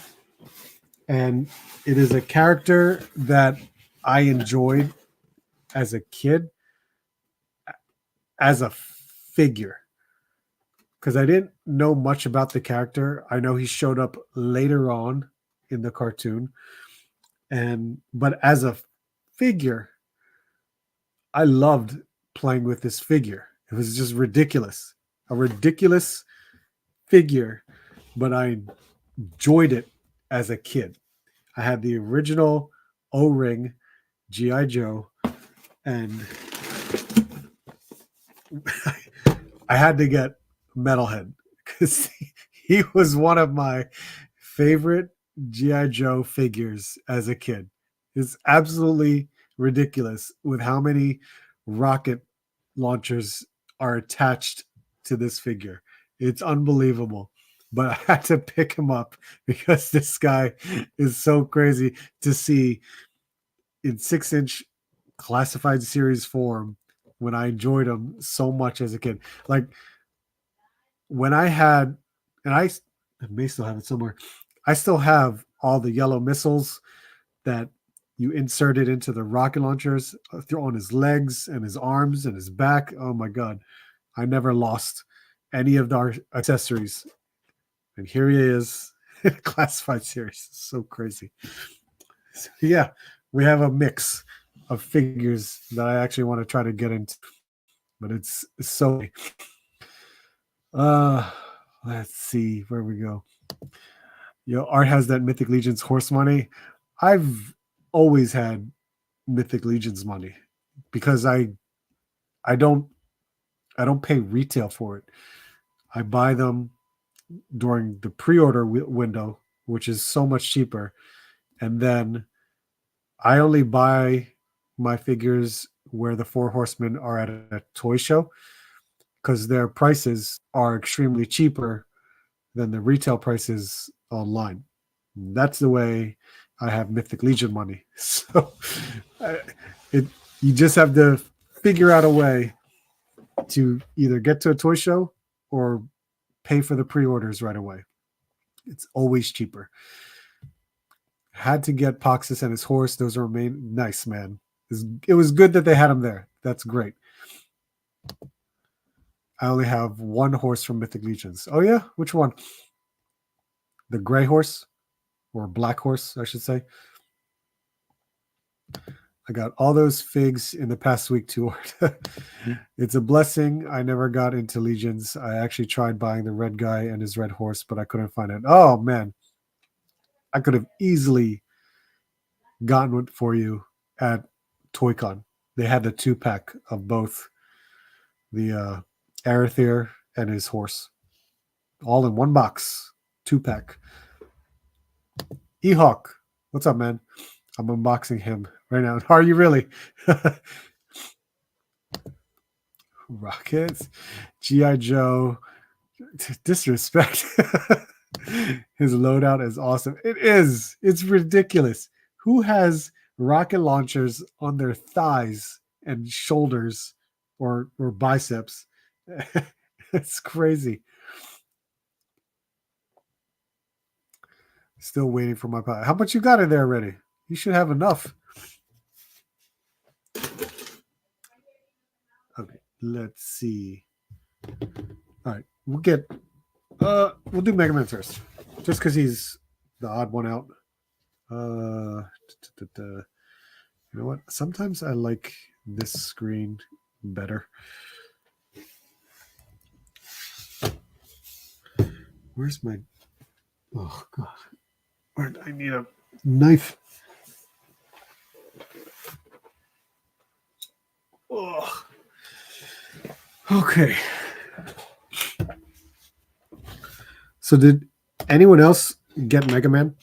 and it is a character that I enjoyed as a kid as a figure, because I didn't know much about the character. I know he showed up later on in the cartoon, but as a figure, I loved playing with this figure. It was just ridiculous, a ridiculous figure, but I enjoyed it as a kid. I had the original O-ring G.I. Joe, and I had to get Metalhead because he was one of my favorite G.I. Joe figures as a kid. It's absolutely ridiculous with how many rocket launchers are attached to this figure. It's unbelievable. But I had to pick him up because this guy is so crazy to see in 6-inch classified series form when I enjoyed him so much as a kid. Like when I had, and I may still have it somewhere, I still have all the yellow missiles that you inserted into the rocket launchers on his legs and his arms and his back. Oh my God. I never lost any of our accessories. And here he is in a classified series. It's so crazy. So, yeah, we have a mix of figures that I actually want to try to get into. But it's so... let's see where we go. Art has that Mythic Legions horse money. I've always had Mythic Legions money because I don't pay retail for it. I buy them during the pre-order window, which is so much cheaper, and then I only buy my figures where the 4 horsemen are at a toy show because their prices are extremely cheaper than the retail prices online. That's the way I have Mythic Legion money. So you just have to figure out a way to either get to a toy show or pay for the pre-orders right away. It's always cheaper. Had to get Poxus and his horse. Those are nice, man. It was good that they had him there. That's great. I only have 1 horse from Mythic Legions. Oh yeah? Which one? The gray horse? Or black horse, I should say. I got all those figs in the past week to order. It's a blessing. I never got into Legions. I actually tried buying the red guy and his red horse, but I couldn't find it. Oh, man. I could have easily gotten it for you at TOYCON. They had the 2-pack of both the Arethyr and his horse, all in one box, 2-pack. E-Hawk, what's up, man? I'm unboxing him right now. Are you really? Rockets, G.I. Joe, disrespect. His loadout is awesome. It is. It's ridiculous. Who has rocket launchers on their thighs and shoulders or biceps? It's crazy. Still waiting for my pie. How much you got in there already? You should have enough. Okay, let's see. All right, we'll do Mega Man first, just because he's the odd one out. You know what? Sometimes I like this screen better. Where's my? Oh God! Where I need a knife. Oh. Okay. So did anyone else get Mega Man?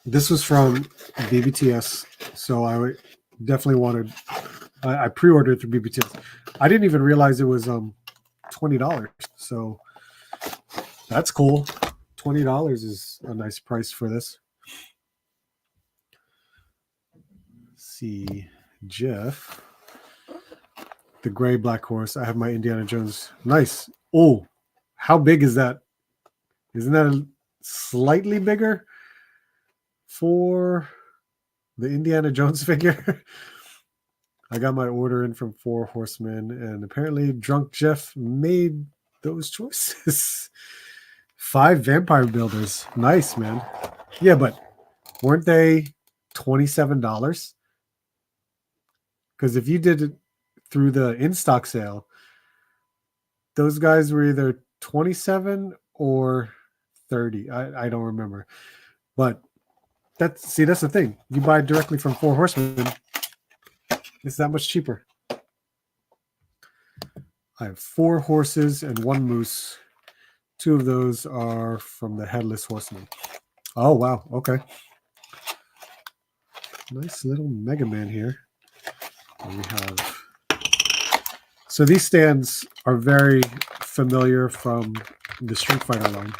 This was from BBTS, so I definitely wanted. I pre-ordered through BBTS. I didn't even realize it was $20. So that's cool. $20 is a nice price for this. Let's see, Jeff, the gray black horse. I have my Indiana Jones. Nice. Oh, how big is that? Isn't that slightly bigger for the Indiana Jones figure? I got my order in from 4 Horsemen, and apparently Drunk Jeff made those choices. 5 Vampire Builders. Nice, man. Yeah, but weren't they $27? Because if you did it through the in-stock sale, those guys were either 27 or 30. I don't remember. But that's the thing. You buy directly from 4 Horsemen, it's that much cheaper. I have 4 horses and 1 moose. 2 of those are from the Headless Horseman. Oh, wow. Okay. Nice little Mega Man here. And we have... So these stands are very familiar from the Street Fighter line.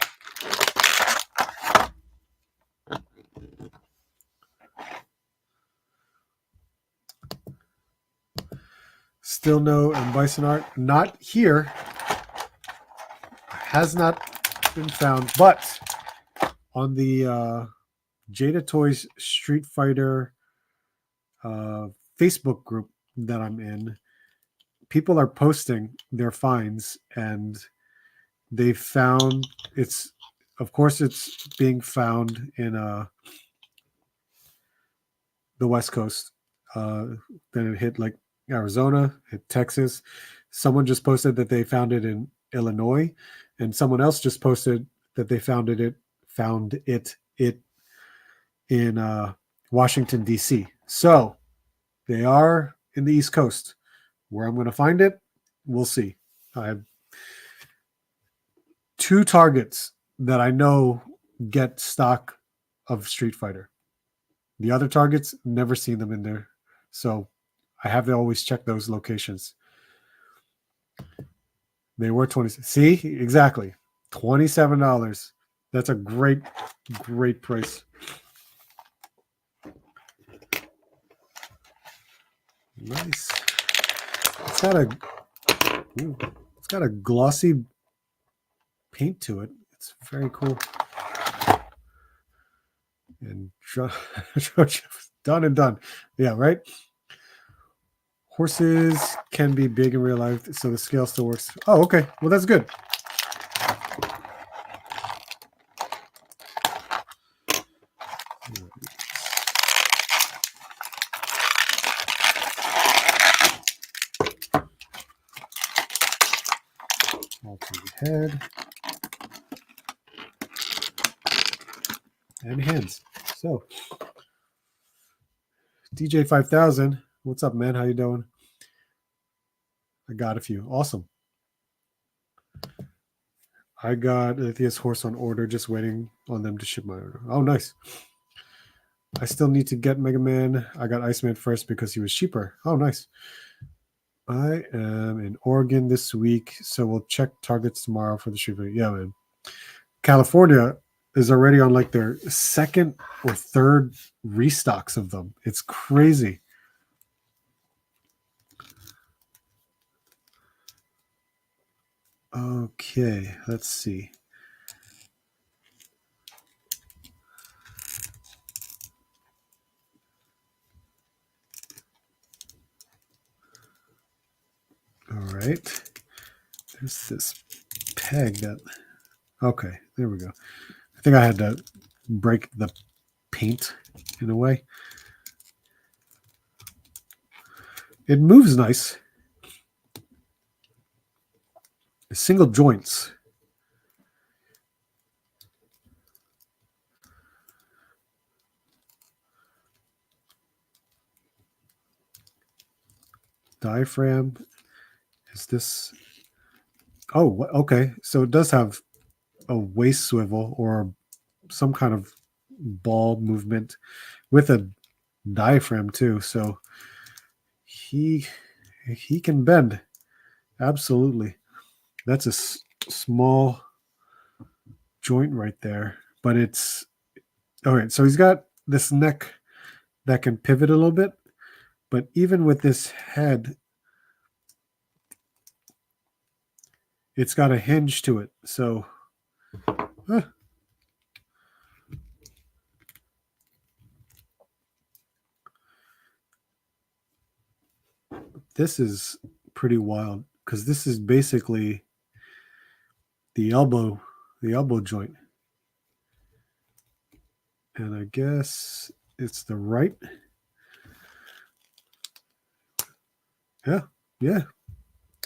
Still no and Bison art. Not here. Has not been found, but on the Jada Toys Street Fighter Facebook group that I'm in, people are posting their finds, and they found it's being found in the West Coast. Then it hit like Arizona, hit Texas. Someone just posted that they found it in Illinois, and someone else just posted that they found it in Washington, D.C. So they are in the East Coast. Where I'm going to find it, we'll see. I have 2 targets that I know get stock of Street Fighter. The other targets, never seen them in there. So I have to always check those locations. They were 20. See, exactly. $27. That's a great price. Nice. It's got a glossy paint to it. It's very cool. And done and done. Yeah, right? Horses can be big in real life, so the scale still works. Oh, okay. Well, that's good. Head and hands. So DJ 5000, what's up, man? How you doing? I got a few. Awesome. I got Atheist Horse on order, just waiting on them to ship my order. Oh, nice. I still need to get Mega Man. I got Iceman first because he was cheaper. Oh, nice. I am in Oregon this week, so we'll check targets tomorrow for the shipping. Yeah, man. California is already on like their second or third restocks of them. It's crazy. Okay, let's see. All right. There's this peg that... Okay, there we go. I think I had to break the paint in a way. It moves nice. Single joints. Diaphragm. Is this... Oh, okay. So it does have a waist swivel or some kind of ball movement with a diaphragm too. So he can bend. Absolutely. That's a small joint right there, but it's all right. So he's got this neck that can pivot a little bit, but even with this head, it's got a hinge to it. So this is pretty wild because this is basically the elbow joint. And I guess it's the right. Yeah.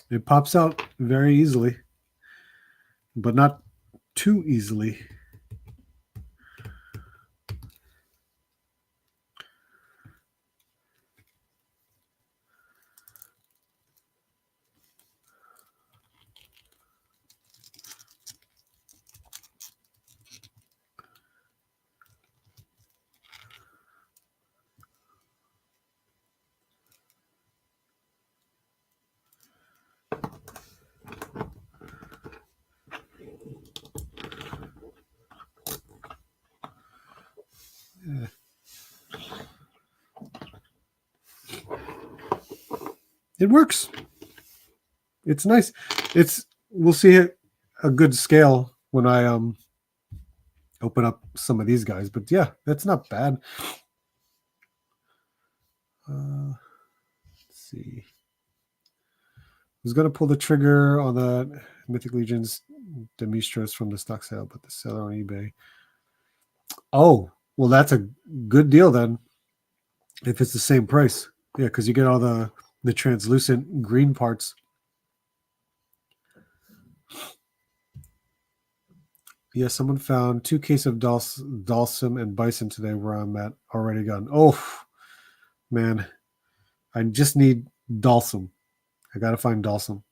It pops out very easily, but not too easily. Yeah. It works. It's nice. We'll see a good scale when I open up some of these guys, but yeah, that's not bad. Let's see. I was gonna pull the trigger on the Mythic Legions Demistros from the stock sale, but the seller on eBay. Oh, well, that's a good deal then. If it's the same price, yeah, because you get all the translucent green parts. Yeah, someone found 2 cases of Dalsum and Bison today where I'm at. Already gone. Oh, man. I just need Dalsum. I got to find Dalsum.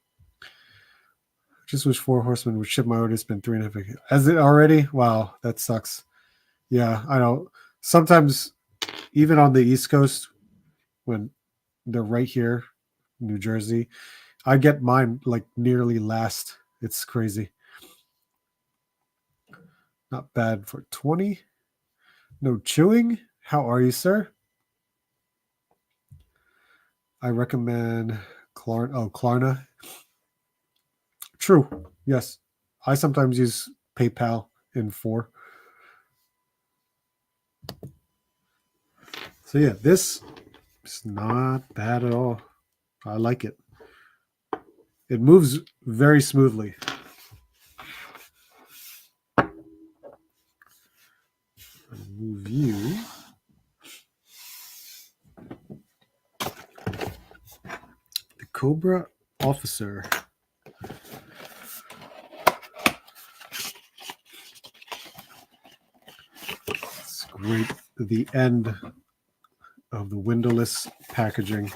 Just wish 4 Horsemen would ship my order. It's been 3.5. Has it already? Wow, that sucks. Yeah, I know. Sometimes, even on the East Coast, when they're right here, New Jersey, I get mine like nearly last. It's crazy. Not bad for 20. No chewing. How are you, sir? I recommend Klarna. True. Yes. I sometimes use PayPal in 4. So yeah, this is not bad at all. I like it. It moves very smoothly. I'll move you. The Cobra Officer. It's great. The end of the windowless packaging.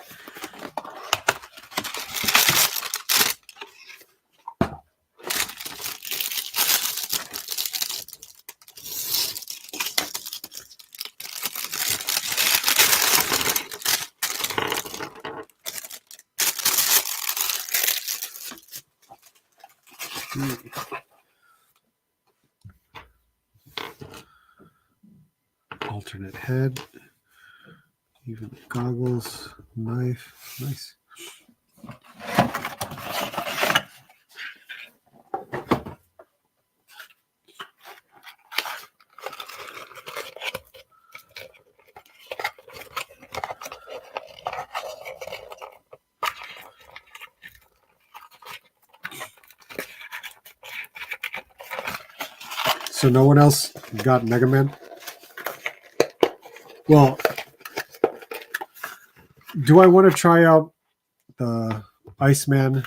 Alternate head, even goggles, knife, nice. So no one else got Mega Man? Well, do I want to try out the Iceman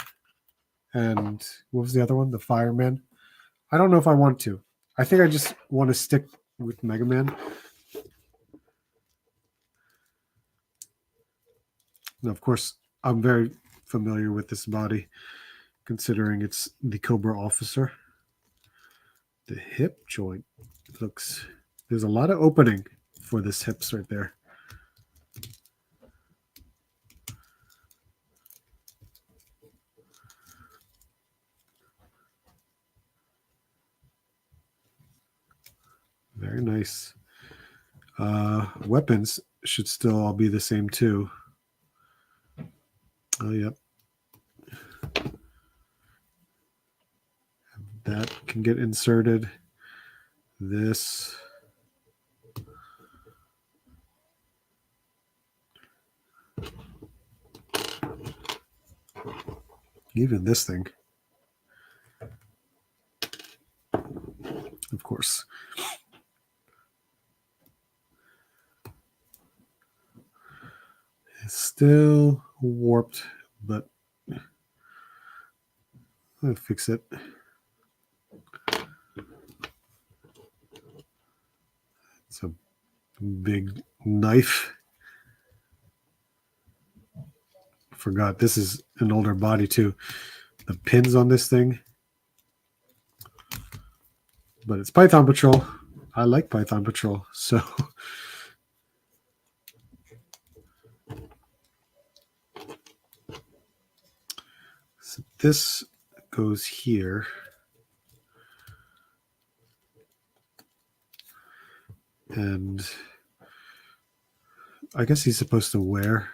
and what was the other one? The Fireman? I don't know if I want to. I think I just want to stick with Mega Man. And of course, I'm very familiar with this body, considering it's the Cobra Officer. The hip joint looks... There's a lot of opening for this hips right there. Very nice. Weapons should still all be the same too. Oh, yep. That can get inserted. This. Even this thing. Of course. It's still warped, but I'll fix it. It's a big knife. Forgot this is an older body too. The pins on this thing. But it's Python Patrol. I like Python Patrol, so this goes here. And I guess he's supposed to wear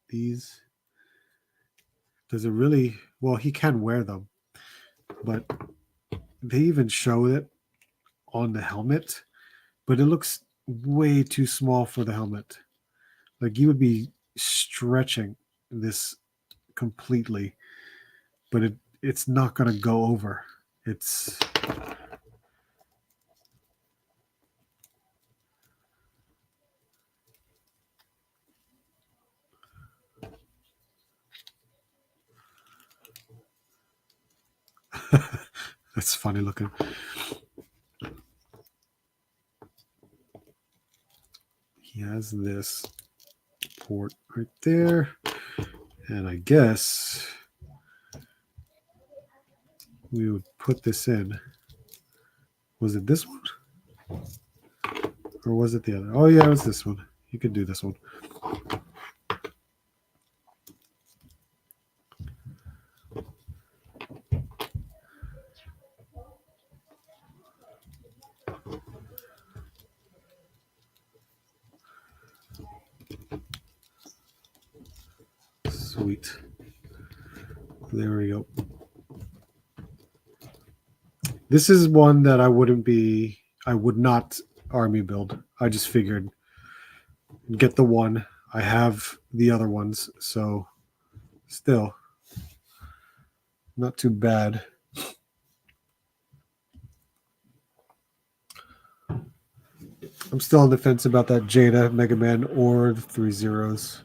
these. Does it really? Well, he can wear them, but they even show it on the helmet, but it looks way too small for the helmet. Like you would be stretching this completely, but it's not going to go over. It's that's funny looking. He has this port right there, and I guess we would put this in. Was it this one? Or was it the other? Oh, yeah, it was this one. You could do this one. Sweet. There we go. This is one that I would not army build. I just figured get the one. I have the other ones, so still not too bad. I'm still on the fence about that Jada Mega Man or the 3 Zeros.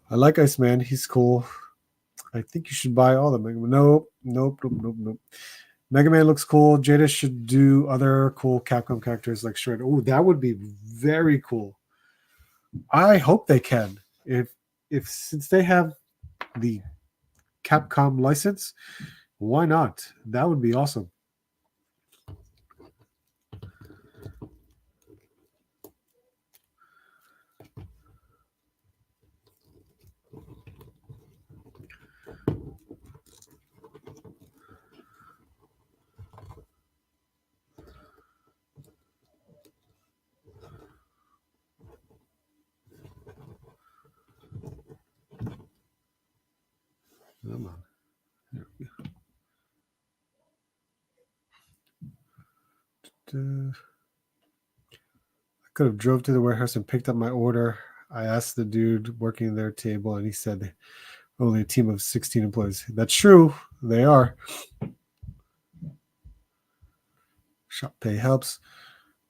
I like Iceman. He's cool. I think you should buy all the Mega Man. Nope. Mega Man looks cool. Jada should do other cool Capcom characters like Shred. Oh, that would be very cool. I hope they can. If since they have the Capcom license, why not? That would be awesome. Come on. There we go. I could have drove to the warehouse and picked up my order. I asked the dude working their table, and he said only a team of 16 employees. That's true. They are. Shop pay helps.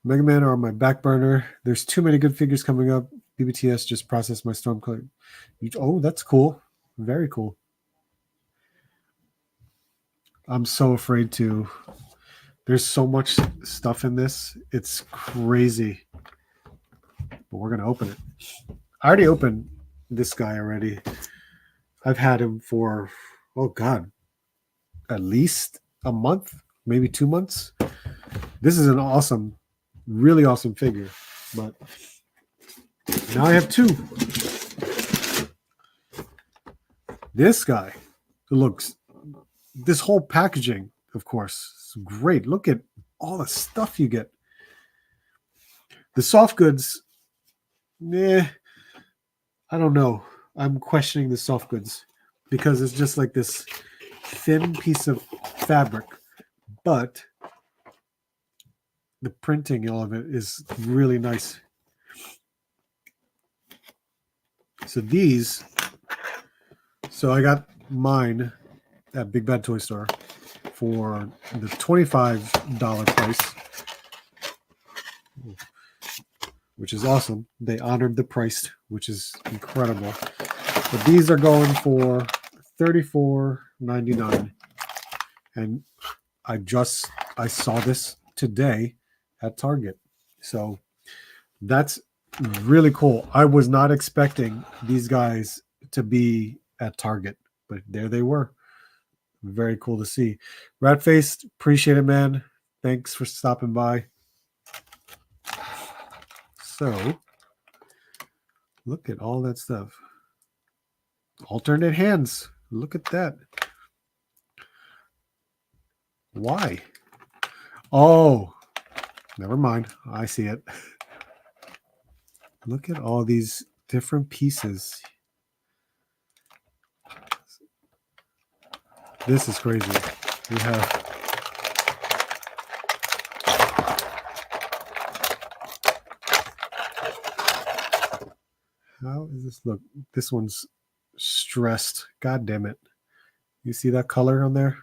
Mega Man are on my back burner. There's too many good figures coming up. BBTS just processed my storm color. Oh, that's cool. Very cool. I'm so afraid to. There's so much stuff in this. It's crazy. But we're going to open it. I already opened this guy already. I've had him for, oh God, at least a month, maybe 2 months. This is an awesome, really awesome figure. But now I have two. This guy looks, this whole packaging, of course, is great. Look at all the stuff you get. The soft goods, I don't know. I'm questioning the soft goods because it's just like this thin piece of fabric, but the printing of it is really nice. So I got mine at Big Bad Toy Store for the $25 price, which is awesome. They honored the price, which is incredible. But these are going for $34.99, and I saw this today at Target, so that's really cool. I was not expecting these guys to be at Target, but there they were. Very cool to see. Ratfaced, appreciate it, man. Thanks for stopping by. So, look at all that stuff. Alternate hands. Look at that. Why? Oh, never mind. I see it. Look at all these different pieces. This is crazy. We have how does this look? This one's stressed. God damn it. You see that color on there?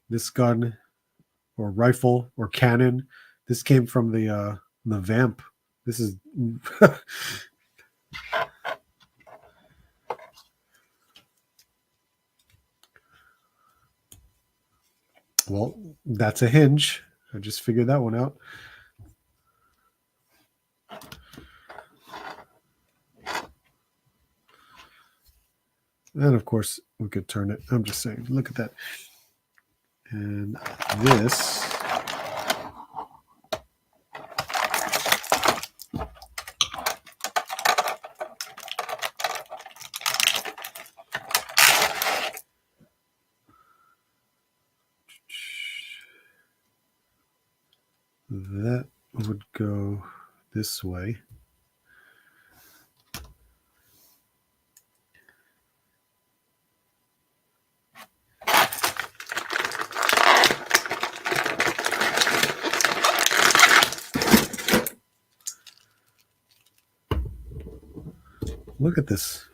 This gun or rifle or cannon, this came from the Vamp. This is well, that's a hinge. I just figured that one out. And of course, we could turn it. I'm just saying, look at that. And this. That would go this way. Look at this.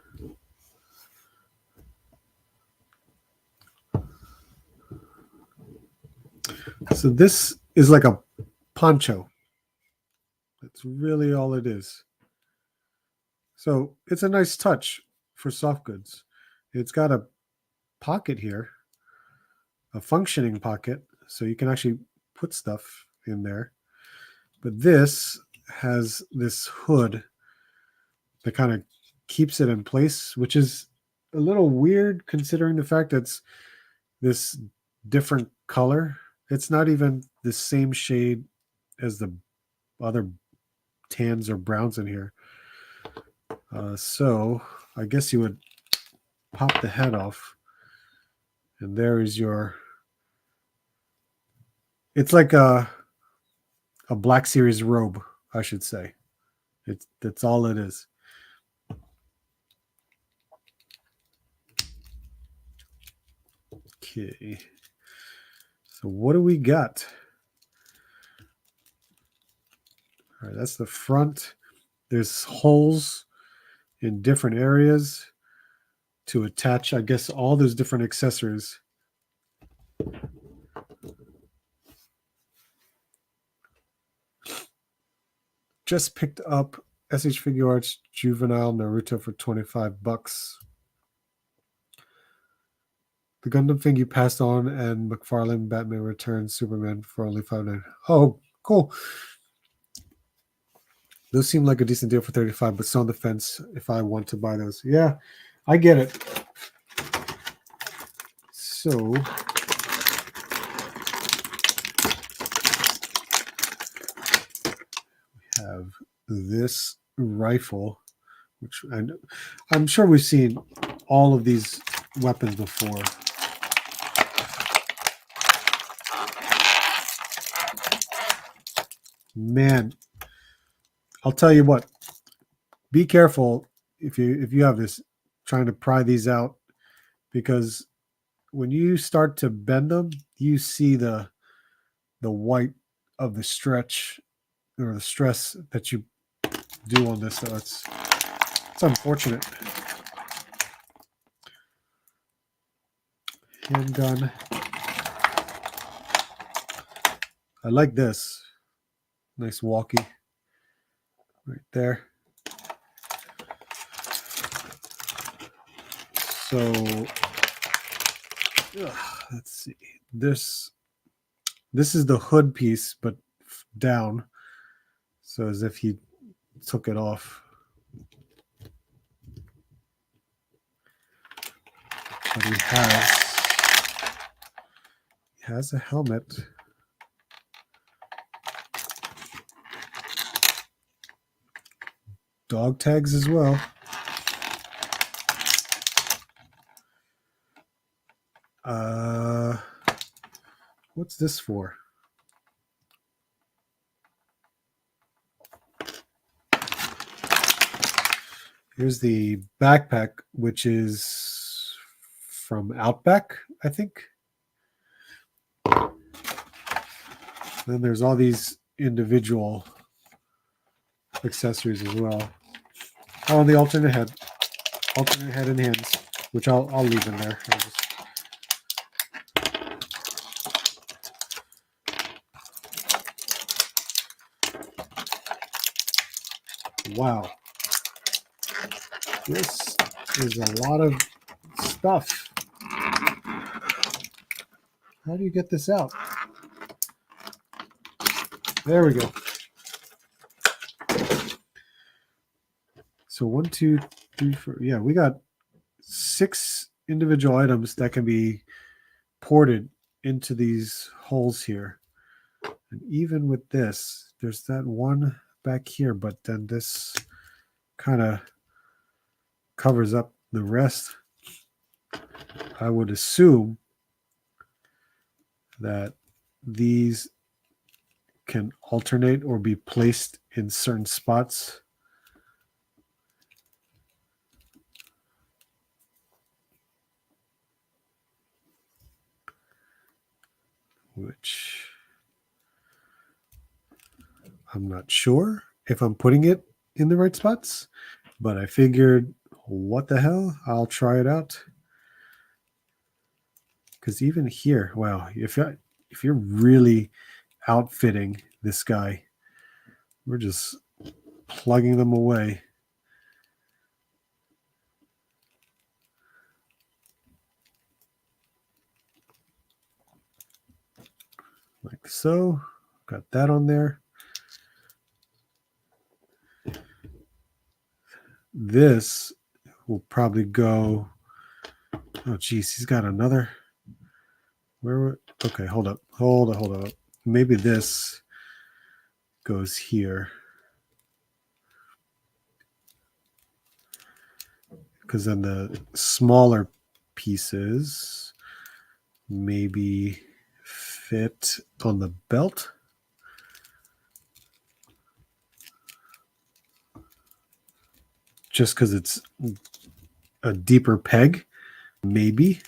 So this is like a poncho. That's really all it is. So it's a nice touch for soft goods. It's got a pocket here, a functioning pocket. so you can actually put stuff in there. But this has this hood that kind of keeps it in place, which is a little weird considering the fact that it's this different color. It's not even the same shade as the other tans or browns in here. So I guess you would pop the head off, and there is your. It's like a Black Series robe, I should say. That's all it is. Okay. So what do we got? All right, that's the front. There's holes in different areas to attach, I guess, all those different accessories. Just picked up SH Figure Arts Juvenile Naruto for $25. The Gundam thing you passed on, and McFarlane Batman Returns Superman for only $5.99. Oh, cool. Those seem like a decent deal for $35, but still on the fence if I want to buy those. Yeah, I get it. So we have this rifle, which I'm sure we've seen all of these weapons before. Man, I'll tell you what. Be careful if you have this, trying to pry these out, because when you start to bend them, you see the white of the stretch or the stress that you do on this. So it's unfortunate. Handgun. I like this. Nice walkie right there. So let's see. This is the hood piece, but down. So as if he took it off. But he has a helmet. Dog tags as well. What's this for? Here's the backpack, which is from Outback, I think. Then there's all these individual accessories as well. Oh, and the alternate head and hands, which I'll leave in there. Wow. This is a lot of stuff. How do you get this out? There we go. So 1, 2, 3, 4. Yeah, we got 6 individual items that can be ported into these holes here. And even with this, there's that one back here, but then this kind of covers up the rest. I would assume that these can alternate or be placed in certain spots. Which I'm not sure if I'm putting it in the right spots, but I figured, what the hell? I'll try it out. Because even here, wow, if you're really outfitting this guy, we're just plugging them away. like so. Got that on there. This will probably go. Oh, geez, he's got another. Where? Okay, hold up. Hold up. Maybe this goes here. Because then the smaller pieces maybe fit on the belt. Just because it's a deeper peg, maybe.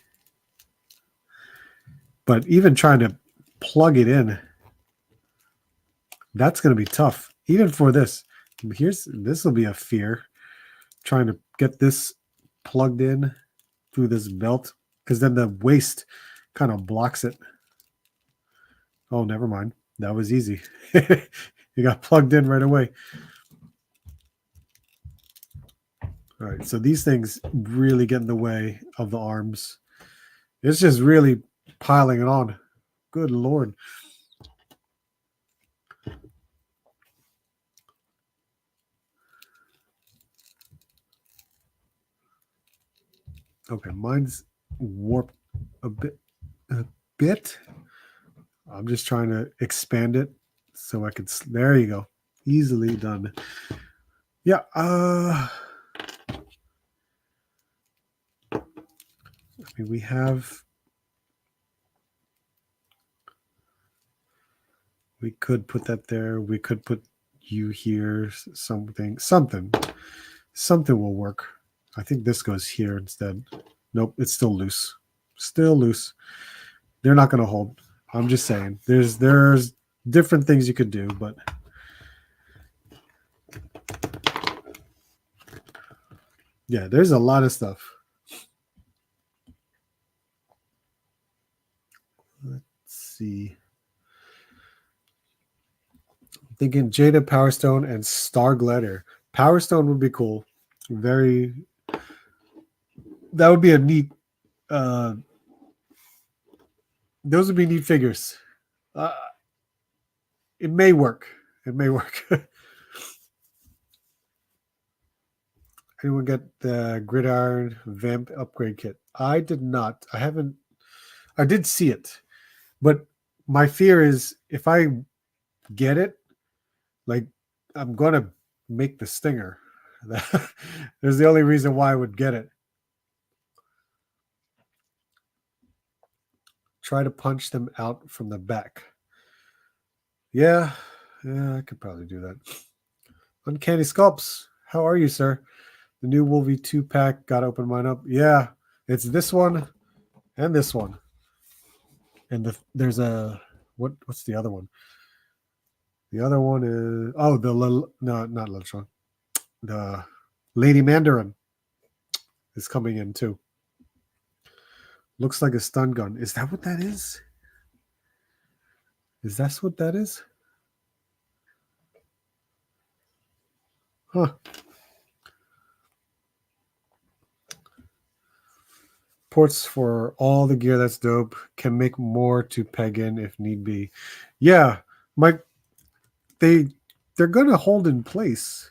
But even trying to plug it in, that's going to be tough. Even for this. This will be a fear. Trying to get this plugged in through this belt. Because then the waist kind of blocks it. Oh, never mind. That was easy. You got plugged in right away. All right, so these things really get in the way of the arms. It's just really piling it on. Good Lord. Okay, mine's warped a bit. I'm just trying to expand it so I could. There you go. Easily done. Yeah. I mean, we could put that there. We could put you here. Something will work. I think this goes here instead. Nope, it's still loose. Still loose. They're not going to hold. I'm just saying. There's different things you could do, but yeah, there's a lot of stuff. Let's see. I'm thinking Jada, Power Stone, and Star Glider. Power Stone would be cool. That would be a neat. Those would be neat figures. It may work. Anyone get the Gridiron Vamp upgrade kit? I did not. I did see it, but my fear is if I get it, like I'm gonna make the stinger. There's the only reason why I would get it. Try to punch them out from the back. Yeah, I could probably do that. Uncanny Sculpts. How are you, sir? The new Wolvie 2-pack. Got to open mine up. Yeah, it's this one and this one. And there's a what's the other one? The other one is not Liltron. The Lady Mandarin is coming in too. Looks like a stun gun. Is that what that is? Is that what that is? Huh. Ports for all the gear. That's dope. Can make more to peg in if need be. Yeah, Mike. They're gonna hold in place.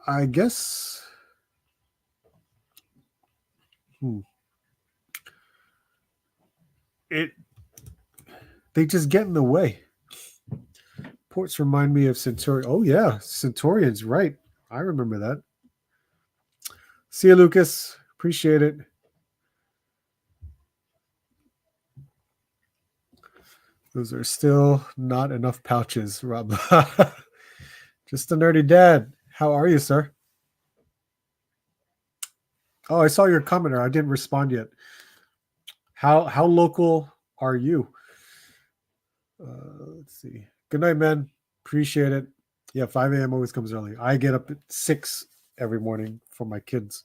I guess. They just get in the way. Ports remind me of Centurion. Oh yeah, Centurion's right. I remember that. See you, Lucas. Appreciate it. Those are still not enough pouches, Rob. Just a nerdy dad. How are you, sir? Oh, I saw your commenter. I didn't respond yet. How local are you? Let's see. Good night, man. Appreciate it. Yeah, 5 a.m. always comes early. I get up at 6 every morning for my kids.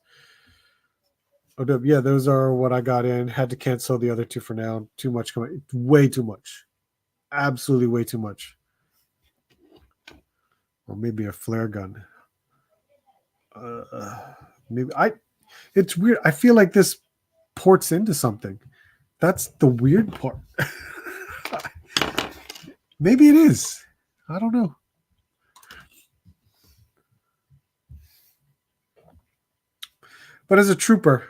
Oh, yeah, those are what I got in. Had to cancel the other two for now. Too much coming. Way too much. Absolutely way too much. Or maybe a flare gun. Maybe it's weird. I feel like this ports into something. That's the weird part. Maybe it is. I don't know. But as a trooper,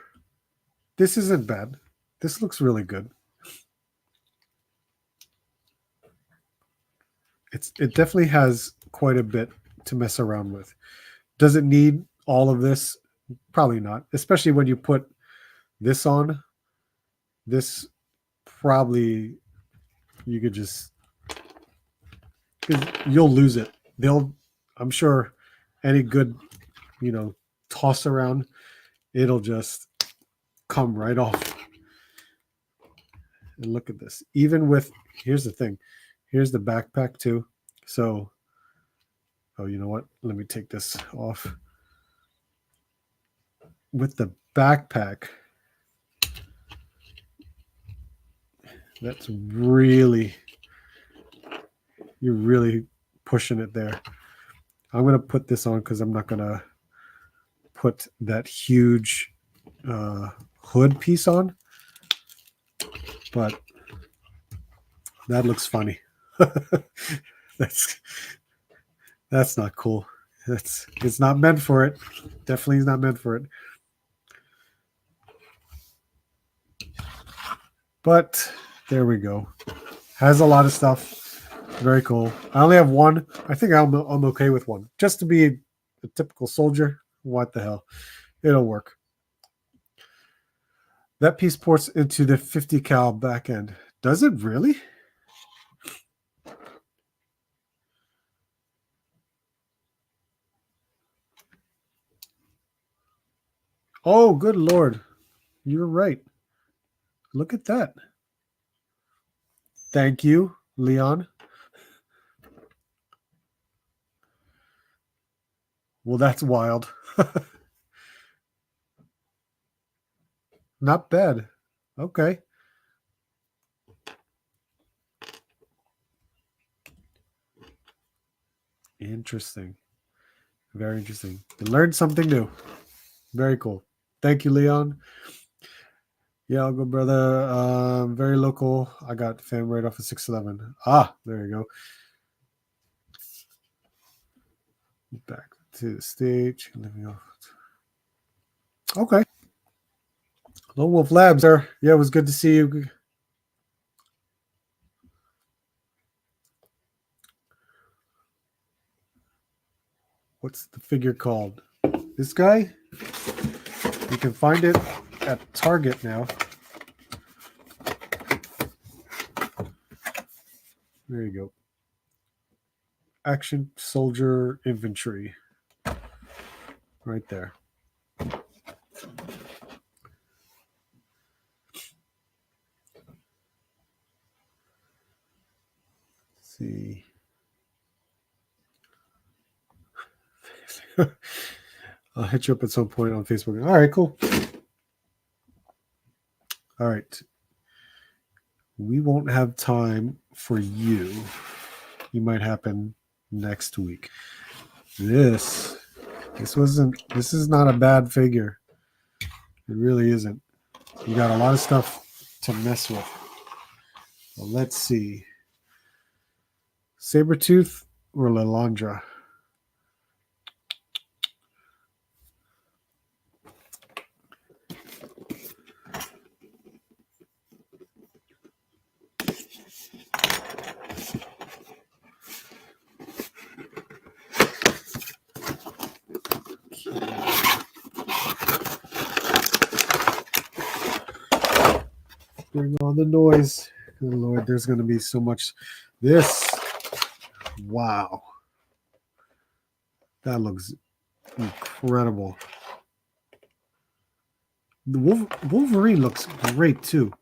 this isn't bad. This looks really good. It definitely has quite a bit to mess around with. Does it need all of this? Probably not. Especially when you put this on. This probably you could just, because you'll lose it. I'm sure any good, toss around, it'll just come right off. And look at this. Even with, here's the thing. Here's the backpack too. So, you know what? Let me take this off. With the backpack, that's really, you're really pushing it there. I'm going to put this on because I'm not going to put that huge hood piece on. But that looks funny. That's not cool. It's not meant for it. Definitely is not meant for it. But there we go. Has a lot of stuff. Very cool. I only have one. I think I'm okay with one. Just to be a typical soldier. What the hell? It'll work. That piece ports into the 50 cal back end. Does it really? Oh, good Lord. You're right. Look at that. Thank you, Leon. Well, that's wild. Not bad. Okay. Interesting. Very interesting. You learned something new. Very cool. Thank you, Leon. Yeah, I'll go, brother. Very local. I got fam right off of 611. Ah, there you go. Back to the stage. Okay. Lone Wolf Labs there. Yeah, it was good to see you. What's the figure called? This guy? You can find it at Target now. There you go. Action Soldier Infantry. Right there. Let's see. I'll hit you up at some point on Facebook. All right, cool. All right. We won't have time for you. You might happen next week. This is not a bad figure. It really isn't. You got a lot of stuff to mess with. Well, let's see. Sabretooth or Lilandra? Bring on the noise. Good Lord, there's going to be so much. This, wow. That looks incredible. The Wolverine looks great too.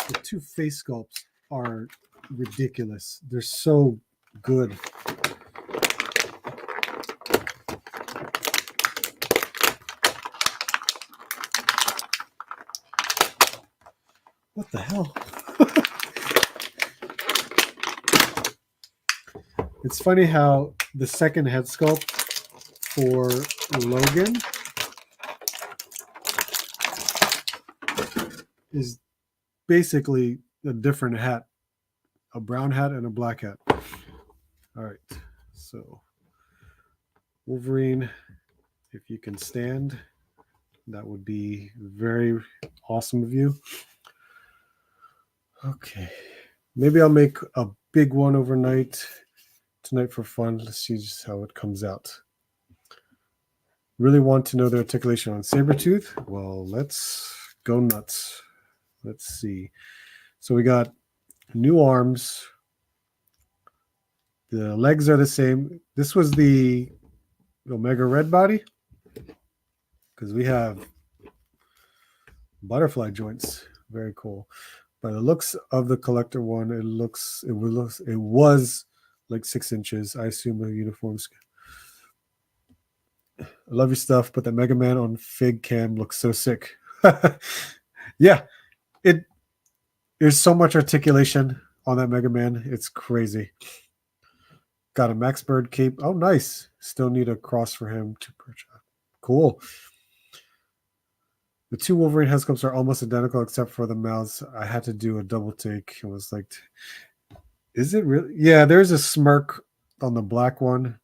The two face sculpts are ridiculous. They're so good. What the hell? It's funny how the second head sculpt for Logan is basically a different hat, a brown hat and a black hat. All right, so Wolverine, if you can stand, that would be very awesome of you. Okay, maybe I'll make a big one overnight tonight for fun. Let's see just how it comes out. Really want to know the articulation on Sabretooth? Well, let's go nuts. Let's see. So we got new arms. The legs are the same. This was the Omega Red body because we have butterfly joints. Very cool. By the looks of the collector one, it was like 6 inches. I assume a uniform scale. I love your stuff, but the Mega Man on Fig Cam looks so sick. Yeah, there's so much articulation on that Mega Man. It's crazy. Got a Max Bird cape. Oh, nice. Still need a cross for him to purchase. Cool. The two Wolverine head sculpts are almost identical except for the mouths. I had to do a double take. It was like, is it really? Yeah, there's a smirk on the black one,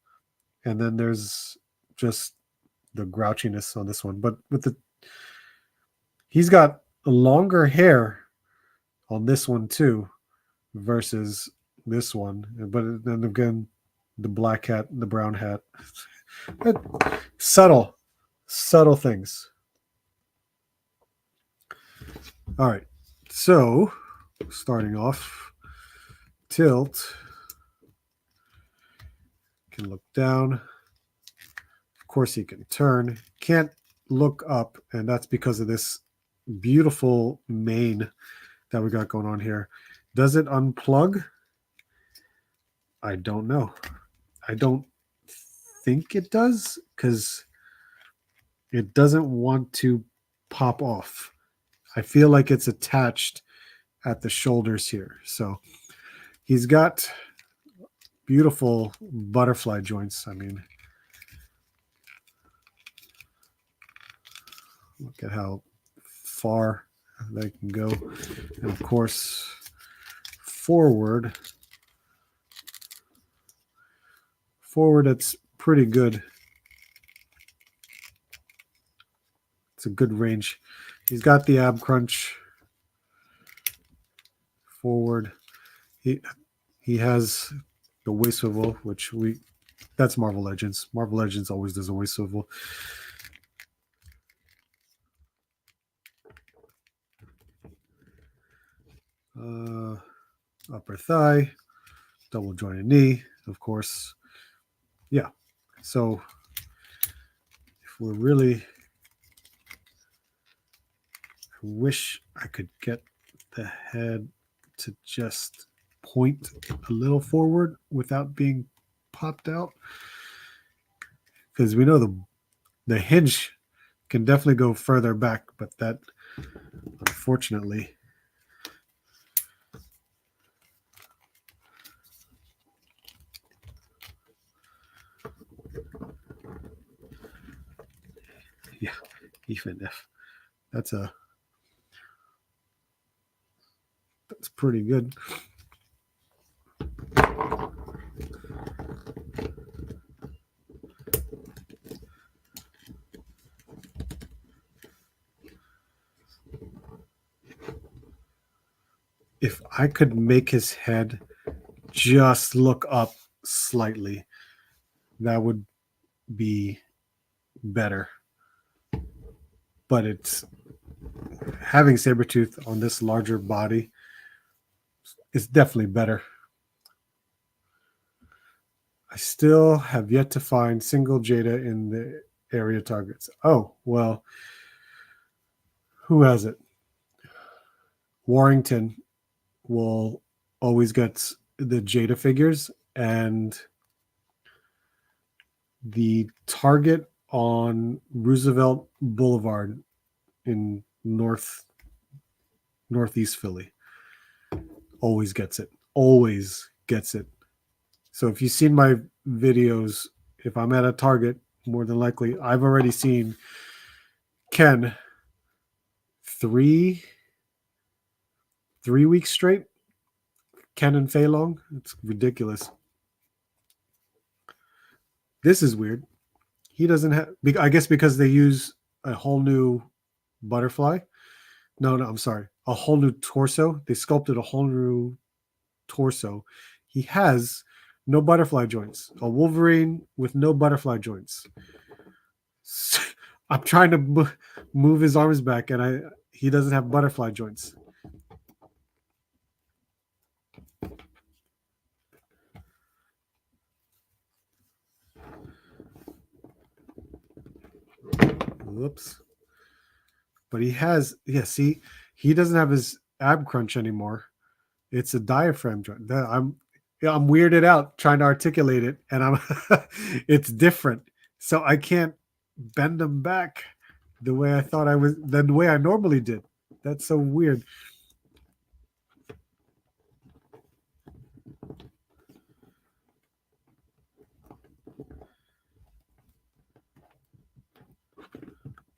and then there's just the grouchiness on this one. But he's got longer hair on this one too, versus this one. But then again, the black hat, the brown hat, subtle things. All right, so starting off, tilt, can look down. Of course, he can turn. Can't look up, and that's because of this beautiful mane that we got going on here. Does it unplug? I don't know. I don't think it does because it doesn't want to pop off. I feel like it's attached at the shoulders here. So he's got beautiful butterfly joints. I mean, look at how far they can go. And of course, forward, it's pretty good. It's a good range. He's got the ab crunch forward. He has the waist swivel, which that's Marvel Legends. Marvel Legends always does a waist swivel. Upper thigh, double jointed knee, of course. Yeah. So if we're really, I wish I could get the head to just point a little forward without being popped out, because we know the hinge can definitely go further back, but that unfortunately yeah, even if that's pretty good. If I could make his head just look up slightly, that would be better. But it's having Sabretooth on this larger body is definitely better. I still have yet to find single Jada in the area targets. Oh, well, who has it? Warrington will always get the Jada figures, and the Target on Roosevelt Boulevard in North Northeast Philly. Always gets it. Always gets it. So if you've seen my videos, if I'm at a Target, more than likely, I've already seen Ken three weeks straight. Ken and Fei Long. It's ridiculous. This is weird. He doesn't have, I guess because they use a whole new butterfly. No, I'm sorry. A whole new torso. They sculpted a whole new torso. He has no butterfly joints. A Wolverine with no butterfly joints. I'm trying to move his arms back, and he doesn't have butterfly joints. Whoops. But he has, see, he doesn't have his ab crunch anymore. It's a diaphragm joint. I'm weirded out trying to articulate it, and it's different. So I can't bend them back the way I thought I was, the way I normally did. That's so weird.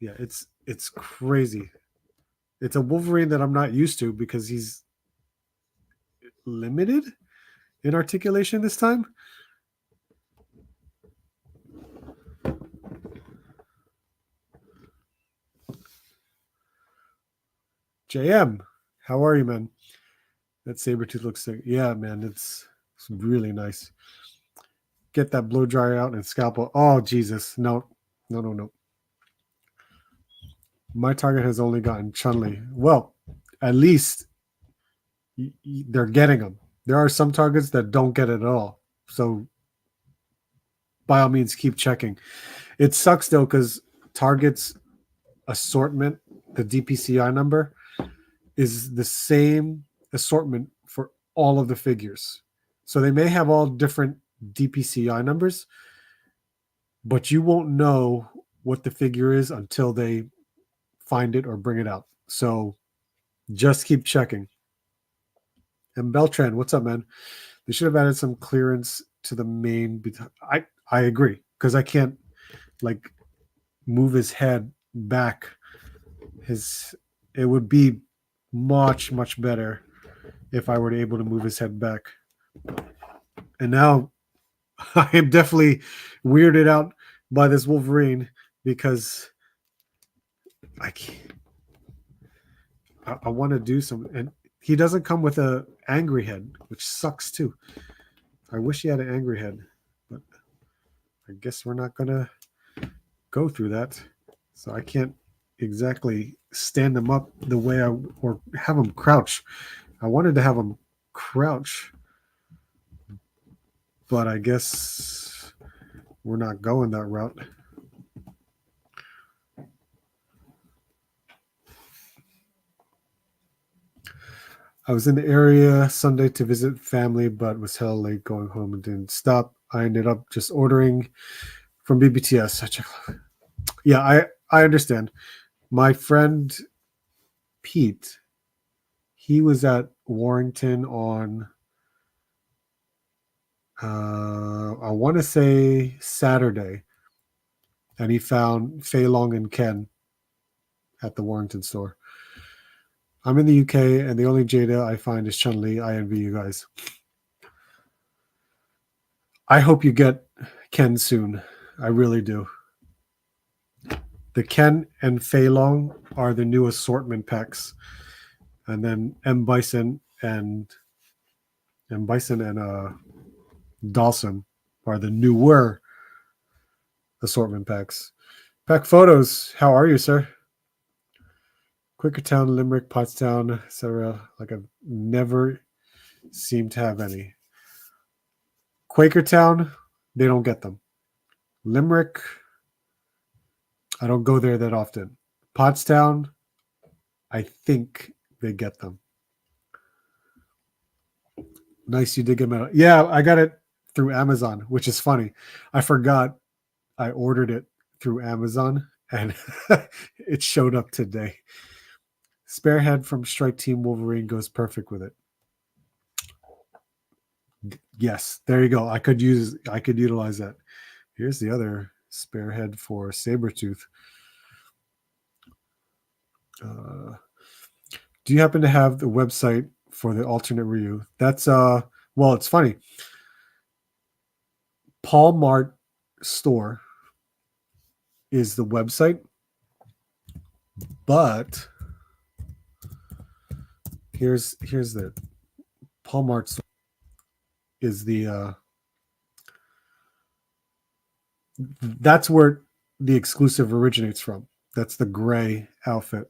Yeah, it's crazy. It's a Wolverine that I'm not used to because he's limited in articulation this time. JM, how are you, man? That Sabretooth looks sick. Yeah, man, it's really nice. Get that blow dryer out and scalpel. Oh, Jesus. No. My Target has only gotten Chun-Li. Well, at least they're getting them. There are some Targets that don't get it at all. So by all means, keep checking. It sucks, though, because Target's assortment, the DPCI number, is the same assortment for all of the figures. So they may have all different DPCI numbers, but you won't know what the figure is until they find it or bring it out. So just keep checking. And Beltran, what's up, man? They should have added some clearance to the main. I agree, because I can't like move his head back. It would be much better if I were able to move his head back. And now I am definitely weirded out by this Wolverine because I can't. I want to do some, and he doesn't come with a angry head, which sucks too. I wish he had an angry head, but I guess we're not gonna go through that. So I can't exactly stand him up the way or have him crouch. I wanted to have him crouch, but I guess we're not going that route. I was in the area Sunday to visit family, but was hell late going home and didn't stop. I ended up just ordering from BBTS. Yeah, I understand. My friend Pete, he was at Warrington on, I want to say Saturday, and he found Fei Long and Ken at the Warrington store. I'm in the UK, and the only Jada I find is Chun-Li. I envy you guys. I hope you get Ken soon. I really do. The Ken and Fei Long are the new assortment packs, and then M. Bison and Dawson are the newer assortment packs. Pack photos. How are you, sir? Quakertown, Limerick, Pottstown, etc. Like I've never seemed to have any. Quakertown, they don't get them. Limerick, I don't go there that often. Pottstown, I think they get them. Nice, you did get them. Yeah, I got it through Amazon, which is funny. I forgot I ordered it through Amazon, and it showed up today. Sparehead from Strike Team Wolverine goes perfect with it. Yes, there you go. I could utilize that. Here's the other Sparehead for Sabretooth. Do you happen to have the website for the alternate Ryu? That's well, it's funny. Paul Mart Store is the website, but here's the Paul Mart Store is the that's where the exclusive originates from. That's the gray outfit.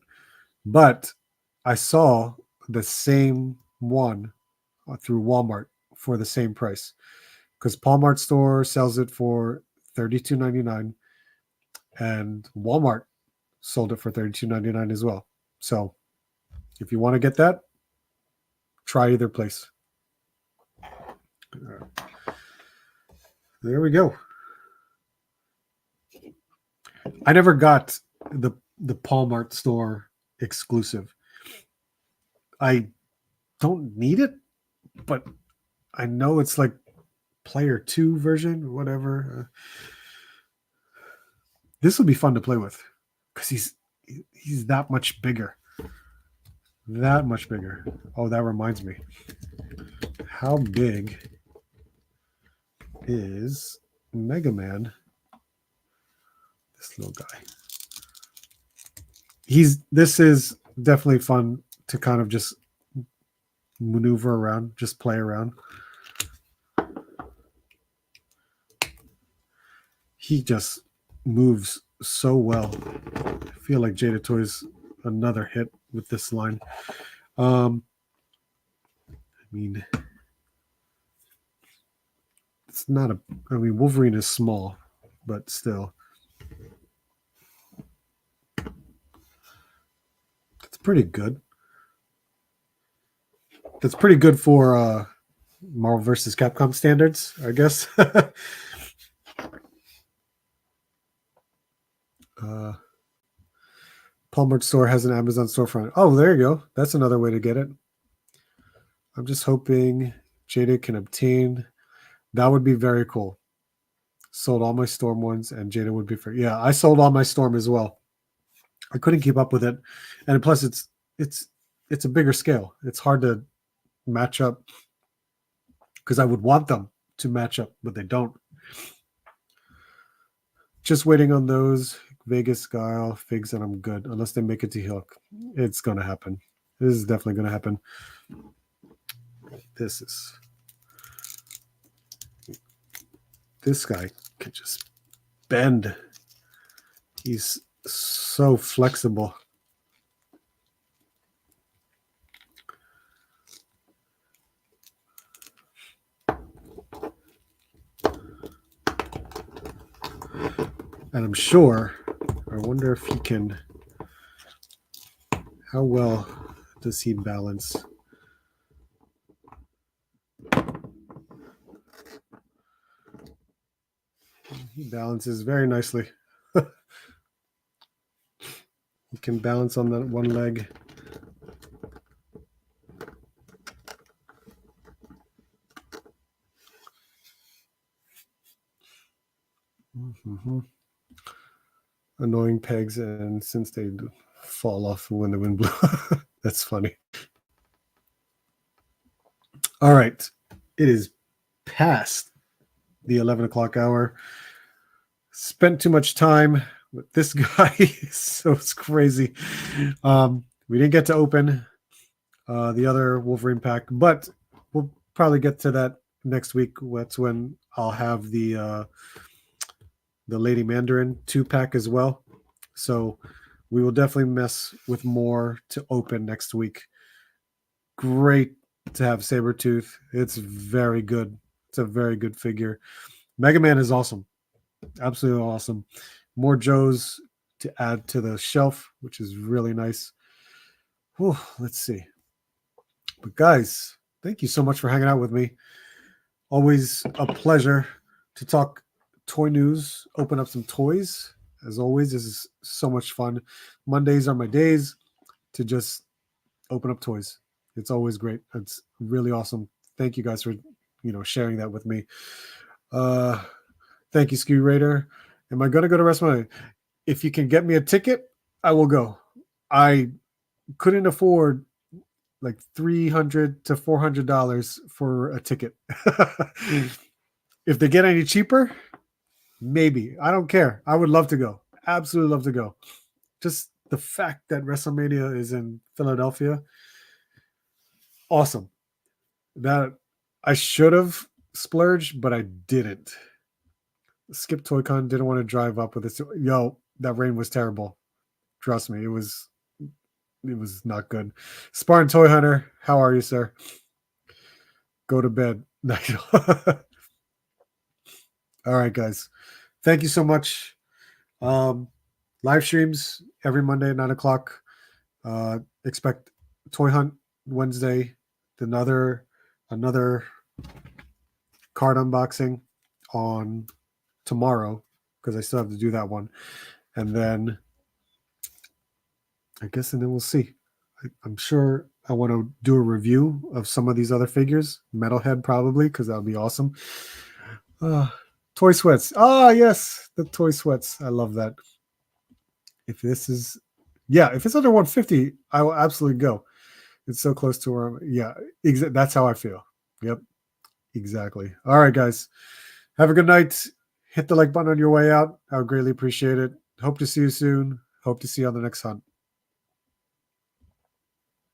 But I saw the same one through Walmart for the same price, because Paul Mart Store sells it for $32.99 and Walmart sold it for $32.99 as well. So if you want to get that, try either place. There we go. I never got the Paul Mart Store exclusive. I don't need it, but I know it's like player 2 version, whatever. This will be fun to play with because he's that much bigger. That much bigger. Oh, that reminds me. How big is Mega Man? This little guy. This is definitely fun to kind of just maneuver around, just play around. He just moves so well. I feel like Jada Toys another hit with this line. I mean, it's not a. I mean, Wolverine is small, but still, it's pretty good. That's pretty good for Marvel vs. Capcom standards, I guess. Paul Mart Store has an Amazon storefront. Oh, there you go. That's another way to get it. I'm just hoping Jada can obtain. That would be very cool. Sold all my Storm ones, and Jada would be free. Yeah, I sold all my Storm as well. I couldn't keep up with it, and plus it's a bigger scale. It's hard to match up because I would want them to match up, but they don't. Just waiting on those Vegas, Guile, Figs, and I'm good. Unless they make it to Hilk. It's going to happen. This is definitely going to happen. This guy can just bend. He's so flexible. And I'm sure, I wonder if he can, how well does he balance? He balances very nicely. He can balance on that one leg. Mm-hmm. Annoying pegs, and since they fall off when the wind blows. That's funny. All right. It is past the 11 o'clock hour. Spent too much time with this guy. So it's crazy. We didn't get to open the other Wolverine pack, but we'll probably get to that next week. That's when I'll have the Lady Mandarin 2-pack as well. So we will definitely mess with more to open next week. Great to have Sabretooth. It's very good. It's a very good figure. Mega Man is awesome. Absolutely awesome. More Joes to add to the shelf, which is really nice. Whew, let's see. But guys, thank you so much for hanging out with me. Always a pleasure to talk toy news, open up some toys. As always, this is so much fun. Mondays are my days to just open up toys. It's always great. It's really awesome. Thank you guys for sharing that with me. Thank you, Ski Raider. Am I gonna go to WrestleMania? If you can get me a ticket, I will go. I couldn't afford like $300 to $400 for a ticket. If they get any cheaper, maybe. I don't care. I would love to go. Absolutely love to go. Just the fact that WrestleMania is in Philadelphia, awesome. That I should have splurged, but I didn't. Skip ToyCon, didn't want to drive up with it. Yo, that rain was terrible. Trust me, it was not good. Spartan Toy Hunter, how are you, sir? Go to bed. All right, guys. Thank you so much. Live streams every Monday at 9 o'clock. Expect Toy Hunt Wednesday. Another card unboxing on tomorrow because I still have to do that one. And then we'll see. I'm sure I want to do a review of some of these other figures. Metalhead probably, because that would be awesome. Toy sweats. Ah, yes, the toy sweats. I love that. If it's under 150, I will absolutely go. It's so close to where that's how I feel. Yep, exactly. All right, guys. Have a good night. Hit the like button on your way out. I would greatly appreciate it. Hope to see you soon. Hope to see you on the next hunt.